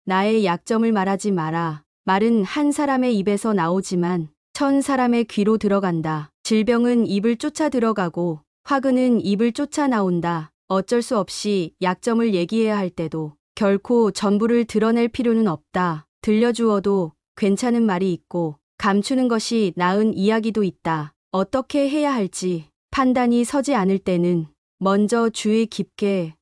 나의 약점을 말하지 마라. 말은 한 사람의 입에서 나오지만 1000사람의 귀로 들어간다. 질병은 입을 쫓아 들어가고 화근은 입을 쫓아 나온다. 어쩔 수 없이 약점을 얘기해야 할 때도 결코 전부를 드러낼 필요는 없다. 들려주어도 괜찮은 말이 있고 감추는 것이 나은 이야기도 있다. 어떻게 해야 할지 판단이 서지 않을 때는 먼저 주의 깊게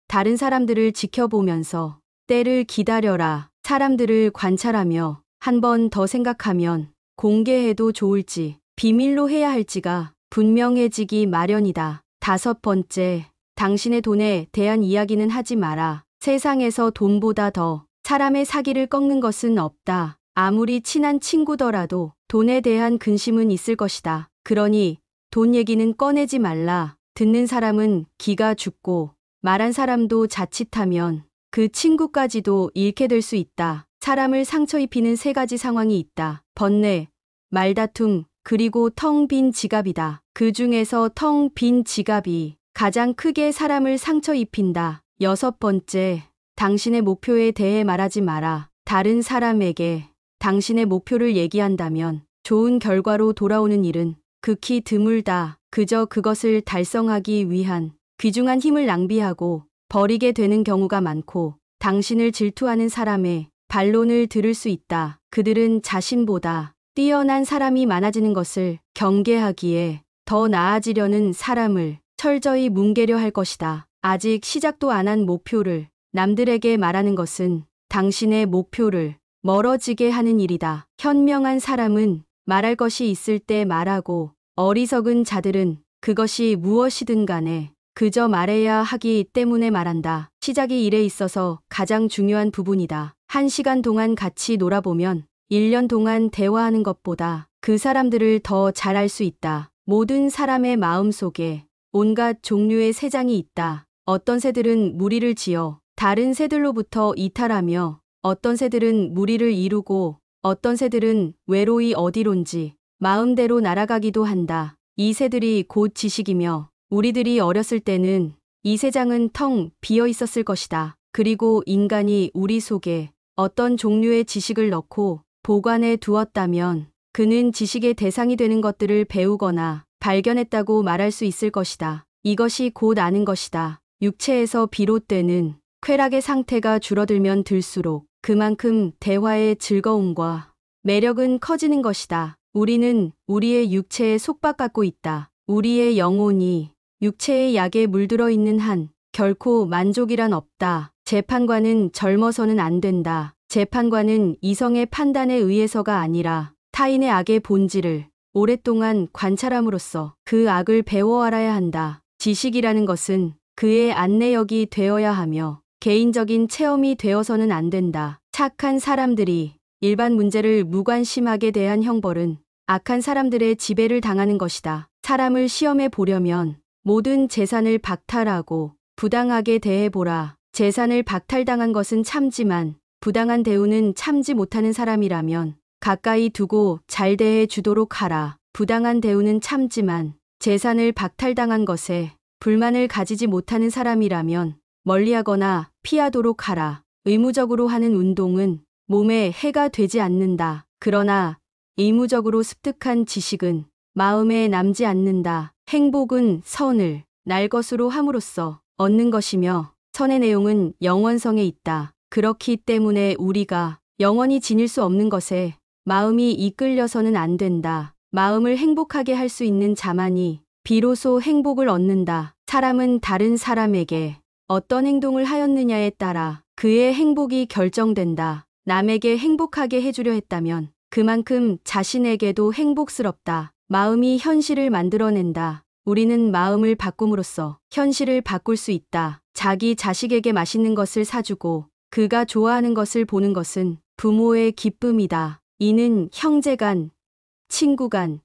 다른 사람들을 지켜보면서 때를 기다려라. 사람들을 관찰하며 한 번 더 생각하면 공개해도 좋을지 비밀로 해야 할지가 분명해지기 마련이다. 다섯 번째, 당신의 돈에 대한 이야기는 하지 마라. 세상에서 돈보다 더 사람의 사기를 꺾는 것은 없다. 아무리 친한 친구더라도 돈에 대한 근심은 있을 것이다. 그러니 돈 얘기는 꺼내지 말라. 듣는 사람은 기가 죽고 말한 사람도 자칫하면 그 친구까지도 잃게 될 수 있다. 사람을 상처 입히는 세 가지 상황이 있다. 번뇌, 말다툼, 그리고 텅 빈 지갑이다. 그 중에서 텅 빈 지갑이 가장 크게 사람을 상처 입힌다. 여섯 번째, 당신의 목표에 대해 말하지 마라. 다른 사람에게 당신의 목표를 얘기한다면 좋은 결과로 돌아오는 일은 극히 드물다. 그저 그것을 달성하기 위한 귀중한 힘을 낭비하고 버리게 되는 경우가 많고, 당신을 질투하는 사람의 반론을 들을 수 있다. 그들은 자신보다 뛰어난 사람이 많아지는 것을 경계하기에 더 나아지려는 사람을 철저히 뭉개려 할 것이다. 아직 시작도 안 한 목표를 남들에게 말하는 것은 당신의 목표를 멀어지게 하는 일이다. 현명한 사람은 말할 것이 있을 때 말하고, 어리석은 자들은 그것이 무엇이든 간에 그저 말해야 하기 때문에 말한다. 시작이 일에 있어서 가장 중요한 부분이다. 1시간 동안 같이 놀아보면 1년 동안 대화하는 것보다 그 사람들을 더 잘 알 수 있다. 모든 사람의 마음 속에 온갖 종류의 새장이 있다. 어떤 새들은 무리를 지어 다른 새들로부터 이탈하며, 어떤 새들은 무리를 이루고, 어떤 새들은 외로이 어디론지 마음대로 날아가기도 한다. 이 새들이 곧 지식이며, 우리들이 어렸을 때는 이 새장은 텅 비어 있었을 것이다. 그리고 인간이 우리 속에 어떤 종류의 지식을 넣고 보관해 두었다면 그는 지식의 대상이 되는 것들을 배우거나 발견했다고 말할 수 있을 것이다. 이것이 곧 아는 것이다. 육체에서 비롯되는 쾌락의 상태가 줄어들면 들수록 그만큼 대화의 즐거움과 매력은 커지는 것이다. 우리는 우리의 육체에 속박받고 있다. 우리의 영혼이 육체의 약에 물들어 있는 한 결코 만족이란 없다. 재판관은 젊어서는 안 된다. 재판관은 이성의 판단에 의해서가 아니라 타인의 악의 본질을 오랫동안 관찰함으로써 그 악을 배워 알아야 한다. 지식이라는 것은 그의 안내역이 되어야 하며 개인적인 체험이 되어서는 안 된다. 착한 사람들이 일반 문제를 무관심하게 대한 형벌은 악한 사람들의 지배를 당하는 것이다. 사람을 시험해 보려면 모든 재산을 박탈하고 부당하게 대해보라. 재산을 박탈당한 것은 참지만 부당한 대우는 참지 못하는 사람이라면 가까이 두고 잘 대해 주도록 하라. 부당한 대우는 참지만 재산을 박탈당한 것에 불만을 가지지 못하는 사람이라면 멀리하거나 피하도록 하라. 의무적으로 하는 운동은 몸에 해가 되지 않는다. 그러나 의무적으로 습득한 지식은 마음에 남지 않는다. 행복은 선을 날 것으로 함으로써 얻는 것이며, 선의 내용은 영원성에 있다. 그렇기 때문에 우리가 영원히 지닐 수 없는 것에 마음이 이끌려서는 안 된다. 마음을 행복하게 할 수 있는 자만이 비로소 행복을 얻는다. 사람은 다른 사람에게 어떤 행동을 하였느냐에 따라 그의 행복이 결정된다. 남에게 행복하게 해주려 했다면 그만큼 자신에게도 행복스럽다. 마음이 현실을 만들어낸다. 우리는 마음을 바꿈으로써 현실을 바꿀 수 있다. 자기 자식에게 맛있는 것을 사주고 그가 좋아하는 것을 보는 것은 부모의 기쁨이다. 이는 형제 간, 친구 간,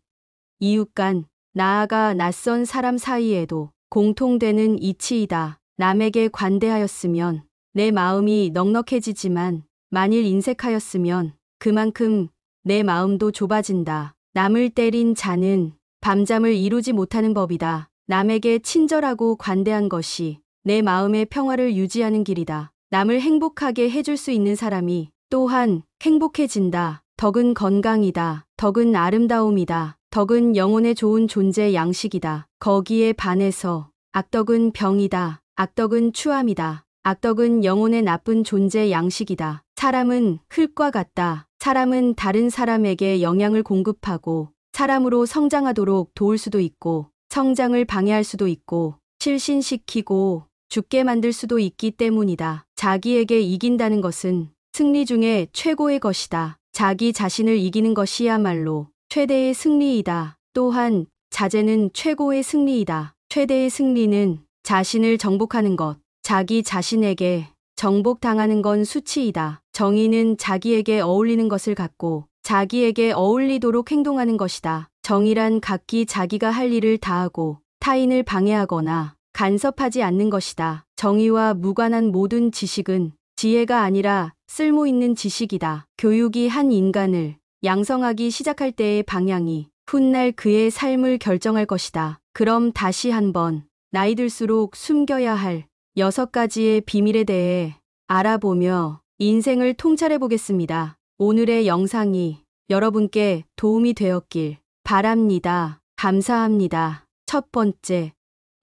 이웃 간, 나아가 낯선 사람 사이에도 공통되는 이치이다. 남에게 관대하였으면 내 마음이 넉넉해지지만 만일 인색하였으면 그만큼 내 마음도 좁아진다. 남을 때린 자는 밤잠을 이루지 못하는 법이다. 남에게 친절하고 관대한 것이 내 마음의 평화를 유지하는 길이다. 남을 행복하게 해줄 수 있는 사람이 또한 행복해진다. 덕은 건강이다. 덕은 아름다움이다. 덕은 영혼의 좋은 존재 양식이다. 거기에 반해서 악덕은 병이다. 악덕은 추함이다. 악덕은 영혼의 나쁜 존재 양식이다. 사람은 흙과 같다. 사람은 다른 사람에게 영향을 공급하고 사람으로 성장하도록 도울 수도 있고 성장을 방해할 수도 있고 실신시키고 죽게 만들 수도 있기 때문이다. 자기에게 이긴다는 것은 승리 중에 최고의 것이다. 자기 자신을 이기는 것이야말로 최대의 승리이다. 또한 자제는 최고의 승리이다. 최대의 승리는 자신을 정복하는 것, 자기 자신에게 정복당하는 건 수치이다. 정의는 자기에게 어울리는 것을 갖고 자기에게 어울리도록 행동하는 것이다. 정의란 각기 자기가 할 일을 다하고 타인을 방해하거나 간섭하지 않는 것이다. 정의와 무관한 모든 지식은 지혜가 아니라 쓸모 있는 지식이다. 교육이 한 인간을 양성하기 시작할 때의 방향이 훗날 그의 삶을 결정할 것이다. 그럼 다시 한번 나이 들수록 숨겨야 할 6가지의 비밀에 대해 알아보며 인생을 통찰해 보겠습니다. 오늘의 영상이 여러분께 도움이 되었길 바랍니다. 감사합니다. 첫 번째,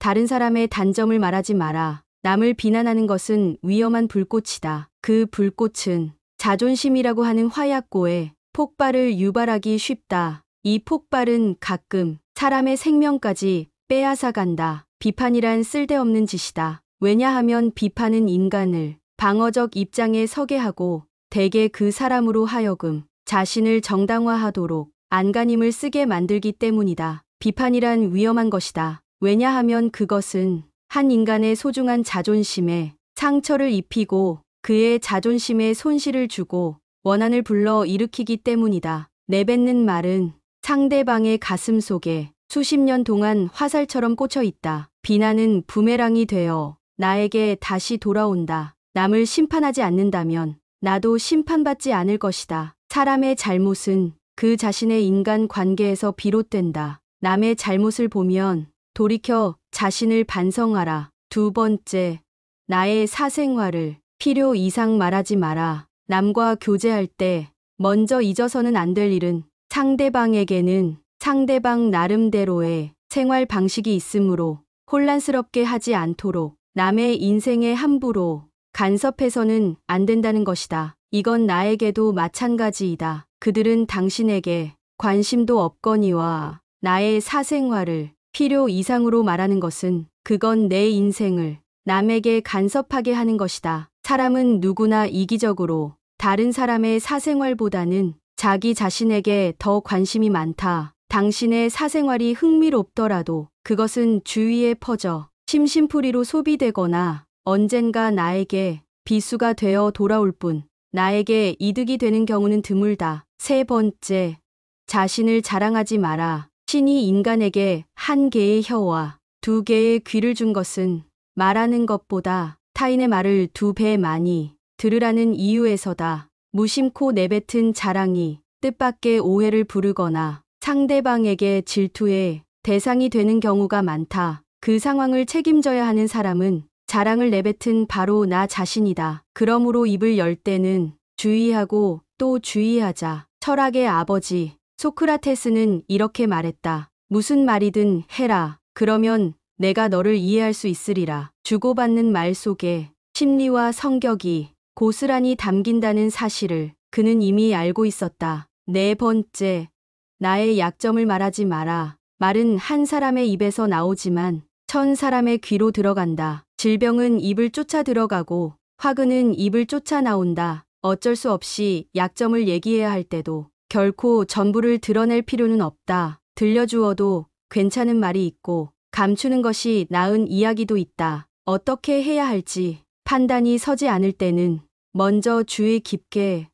다른 사람의 단점을 말하지 마라. 남을 비난하는 것은 위험한 불꽃이다. 그 불꽃은 자존심이라고 하는 화약고에 폭발을 유발하기 쉽다. 이 폭발은 가끔 사람의 생명까지 빼앗아 간다. 비판이란 쓸데없는 짓이다. 왜냐하면 비판은 인간을 방어적 입장에 서게 하고 대개 그 사람으로 하여금 자신을 정당화하도록 안간힘을 쓰게 만들기 때문이다. 비판이란 위험한 것이다. 왜냐하면 그것은 한 인간의 소중한 자존심에 상처를 입히고 그의 자존심에 손실을 주고 원한을 불러 일으키기 때문이다. 내뱉는 말은 상대방의 가슴 속에 수십 년 동안 화살처럼 꽂혀 있다. 비난은 부메랑이 되어 나에게 다시 돌아온다. 남을 심판하지 않는다면 나도 심판받지 않을 것이다. 사람의 잘못은 그 자신의 인간 관계에서 비롯된다. 남의 잘못을 보면 돌이켜 자신을 반성하라. 두 번째, 나의 사생활을 필요 이상 말하지 마라. 남과 교제할 때 먼저 잊어서는 안 될 일은 상대방에게는 상대방 나름대로의 생활 방식이 있으므로 혼란스럽게 하지 않도록 남의 인생에 함부로 간섭해서는 안 된다는 것이다. 이건 나에게도 마찬가지이다. 그들은 당신에게 관심도 없거니와 나의 사생활을 필요 이상으로 말하는 것은 그건 내 인생을 남에게 간섭하게 하는 것이다. 사람은 누구나 이기적으로 다른 사람의 사생활보다는 자기 자신에게 더 관심이 많다. 당신의 사생활이 흥미롭더라도 그것은 주위에 퍼져 심심풀이로 소비되거나 언젠가 나에게 비수가 되어 돌아올 뿐 나에게 이득이 되는 경우는 드물다. 세 번째, 자신을 자랑하지 마라. 신이 인간에게 1개의 혀와 2개의 귀를 준 것은 말하는 것보다 타인의 말을 2배 많이 들으라는 이유에서다. 무심코 내뱉은 자랑이 뜻밖의 오해를 부르거나 상대방에게 질투의 대상이 되는 경우가 많다. 그 상황을 책임져야 하는 사람은 자랑을 내뱉은 바로 나 자신이다. 그러므로 입을 열 때는 주의하고 또 주의하자. 철학의 아버지 소크라테스는 이렇게 말했다. 무슨 말이든 해라. 그러면 내가 너를 이해할 수 있으리라. 주고받는 말 속에 심리와 성격이 고스란히 담긴다는 사실을 그는 이미 알고 있었다. 네 번째, 나의 약점을 말하지 마라. 말은 한 사람의 입에서 나오지만 1000사람의 귀로 들어간다. 질병은 입을 쫓아 들어가고 화근은 입을 쫓아 나온다. 어쩔 수 없이 약점을 얘기해야 할 때도 결코 전부를 드러낼 필요는 없다. 들려주어도 괜찮은 말이 있고 감추는 것이 나은 이야기도 있다. 어떻게 해야 할지 판단이 서지 않을 때는 먼저 주의 깊게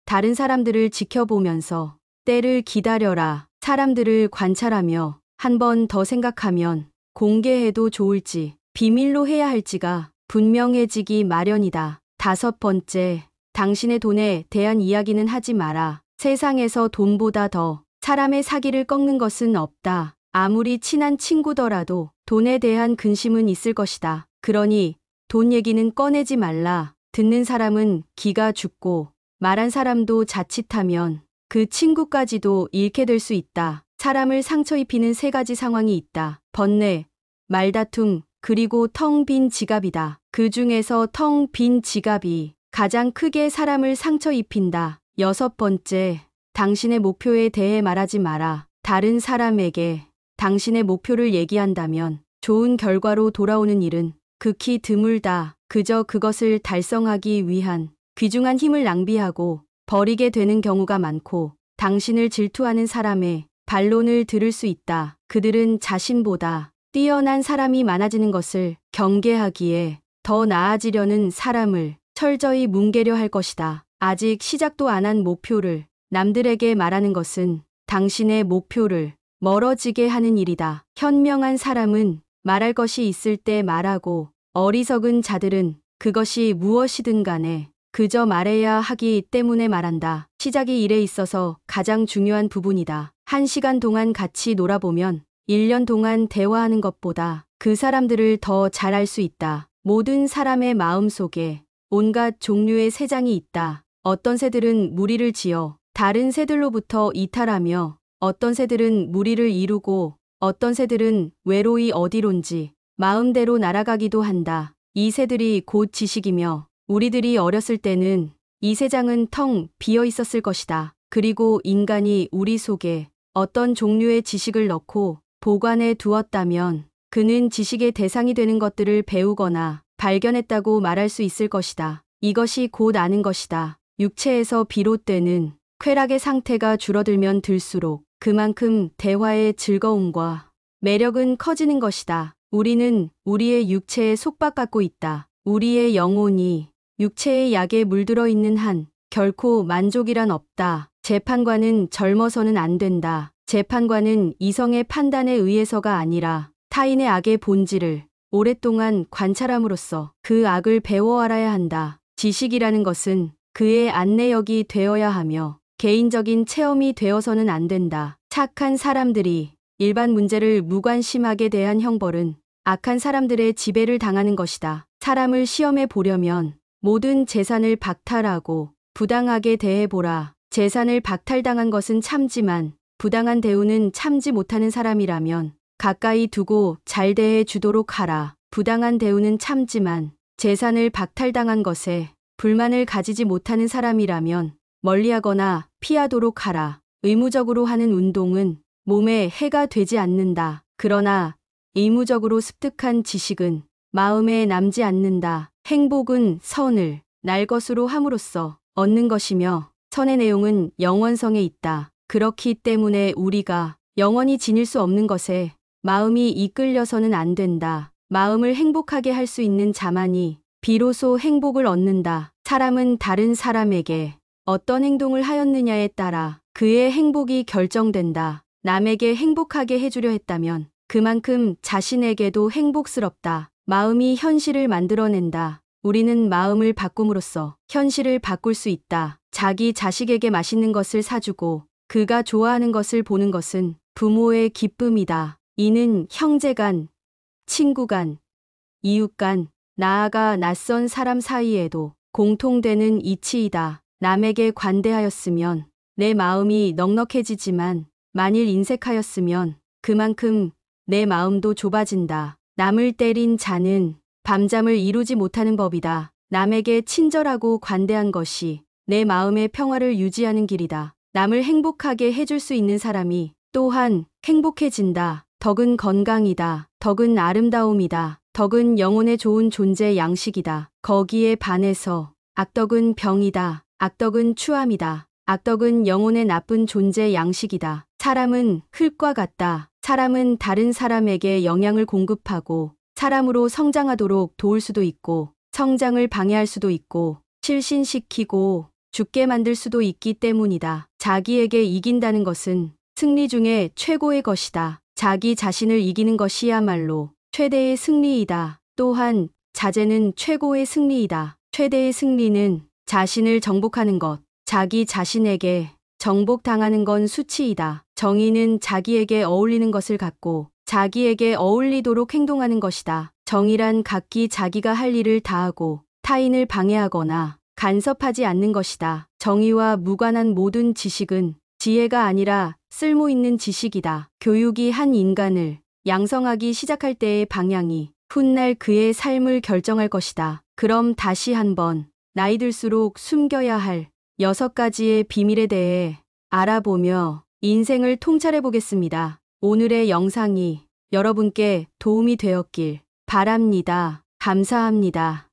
다른 사람들을 지켜보면서 때를 기다려라. 사람들을 관찰하며 한 번 더 생각하면 공개해도 좋을지 비밀로 해야 할지가 분명해지기 마련이다. 다섯 번째, 당신의 돈에 대한 이야기는 하지 마라. 세상에서 돈보다 더 사람의 사기를 꺾는 것은 없다. 아무리 친한 친구더라도 돈에 대한 근심은 있을 것이다. 그러니 돈 얘기는 꺼내지 말라. 듣는 사람은 기가 죽고 말한 사람도 자칫하면 그 친구까지도 잃게 될 수 있다. 사람을 상처 입히는 3가지 상황이 있다. 번뇌, 말다툼, 그리고 텅 빈 지갑이다. 그 중에서 텅 빈 지갑이 가장 크게 사람을 상처 입힌다. 여섯 번째, 당신의 목표에 대해 말하지 마라. 다른 사람에게 당신의 목표를 얘기한다면 좋은 결과로 돌아오는 일은 극히 드물다. 그저 그것을 달성하기 위한 귀중한 힘을 낭비하고 버리게 되는 경우가 많고 당신을 질투하는 사람의 반론을 들을 수 있다. 그들은 자신보다 뛰어난 사람이 많아지는 것을 경계하기에 더 나아지려는 사람을 철저히 뭉개려 할 것이다. 아직 시작도 안 한 목표를 남들에게 말하는 것은 당신의 목표를 멀어지게 하는 일이다. 현명한 사람은 말할 것이 있을 때 말하고 어리석은 자들은 그것이 무엇이든 간에 그저 말해야 하기 때문에 말한다. 시작이 일에 있어서 가장 중요한 부분이다. 1시간 동안 같이 놀아보면 1년 동안 대화하는 것보다 그 사람들을 더 잘 알 수 있다. 모든 사람의 마음 속에 온갖 종류의 새장이 있다. 어떤 새들은 무리를 지어 다른 새들로부터 이탈하며 어떤 새들은 무리를 이루고 어떤 새들은 외로이 어디론지 마음대로 날아가기도 한다. 이 새들이 곧 지식이며 우리들이 어렸을 때는 이 새장은 텅 비어 있었을 것이다. 그리고 인간이 우리 속에 어떤 종류의 지식을 넣고 보관해 두었다면 그는 지식의 대상이 되는 것들을 배우거나 발견했다고 말할 수 있을 것이다. 이것이 곧 아는 것이다. 육체에서 비롯되는 쾌락의 상태가 줄어들면 들수록 그만큼 대화의 즐거움과 매력은 커지는 것이다. 우리는 우리의 육체에 속박받고 있다. 우리의 영혼이 육체의 약에 물들어 있는 한 결코 만족이란 없다. 재판관은 젊어서는 안 된다. 재판관은 이성의 판단에 의해서가 아니라 타인의 악의 본질을 오랫동안 관찰함으로써 그 악을 배워 알아야 한다. 지식이라는 것은 그의 안내역이 되어야 하며 개인적인 체험이 되어서는 안 된다. 착한 사람들이 일반 문제를 무관심하게 대한 형벌은 악한 사람들의 지배를 당하는 것이다. 사람을 시험해 보려면 모든 재산을 박탈하고 부당하게 대해보라. 재산을 박탈당한 것은 참지만 부당한 대우는 참지 못하는 사람이라면 가까이 두고 잘 대해 주도록 하라. 부당한 대우는 참지만 재산을 박탈당한 것에 불만을 가지지 못하는 사람이라면 멀리하거나 피하도록 하라. 의무적으로 하는 운동은 몸에 해가 되지 않는다. 그러나 의무적으로 습득한 지식은 마음에 남지 않는다. 행복은 선을 날 것으로 함으로써 얻는 것이며 선의 내용은 영원성에 있다. 그렇기 때문에 우리가 영원히 지닐 수 없는 것에 마음이 이끌려서는 안 된다. 마음을 행복하게 할 수 있는 자만이 비로소 행복을 얻는다. 사람은 다른 사람에게 어떤 행동을 하였느냐에 따라 그의 행복이 결정된다. 남에게 행복하게 해주려 했다면 그만큼 자신에게도 행복스럽다. 마음이 현실을 만들어낸다. 우리는 마음을 바꿈으로써 현실을 바꿀 수 있다. 자기 자식에게 맛있는 것을 사주고 그가 좋아하는 것을 보는 것은 부모의 기쁨이다. 이는 형제간, 친구간, 이웃간, 나아가 낯선 사람 사이에도 공통되는 이치이다. 남에게 관대하였으면 내 마음이 넉넉해지지만 만일 인색하였으면 그만큼 내 마음도 좁아진다. 남을 때린 자는 밤잠을 이루지 못하는 법이다. 남에게 친절하고 관대한 것이 내 마음의 평화를 유지하는 길이다. 남을 행복하게 해줄 수 있는 사람이 또한 행복해진다. 덕은 건강이다. 덕은 아름다움이다. 덕은 영혼에 좋은 존재 양식이다. 거기에 반해서 악덕은 병이다. 악덕은 추함이다. 악덕은 영혼의 나쁜 존재 양식이다. 사람은 흙과 같다. 사람은 다른 사람에게 영향을 공급하고 사람으로 성장하도록 도울 수도 있고 성장을 방해할 수도 있고 실신시키고 죽게 만들 수도 있기 때문이다. 자기에게 이긴다는 것은 승리 중에 최고의 것이다. 자기 자신을 이기는 것이야말로 최대의 승리이다. 또한 자제는 최고의 승리이다. 최대의 승리는 자신을 정복하는 것, 자기 자신에게 정복당하는 건 수치이다. 정의는 자기에게 어울리는 것을 갖고 자기에게 어울리도록 행동하는 것이다. 정의란 각기 자기가 할 일을 다하고 타인을 방해하거나 간섭하지 않는 것이다. 정의와 무관한 모든 지식은 지혜가 아니라 쓸모 있는 지식이다. 교육이 한 인간을 양성하기 시작할 때의 방향이 훗날 그의 삶을 결정할 것이다. 그럼 다시 한번 나이 들수록 숨겨야 할 6가지의 비밀에 대해 알아보며 인생을 통찰해 보겠습니다. 오늘의 영상이 여러분께 도움이 되었길 바랍니다. 감사합니다.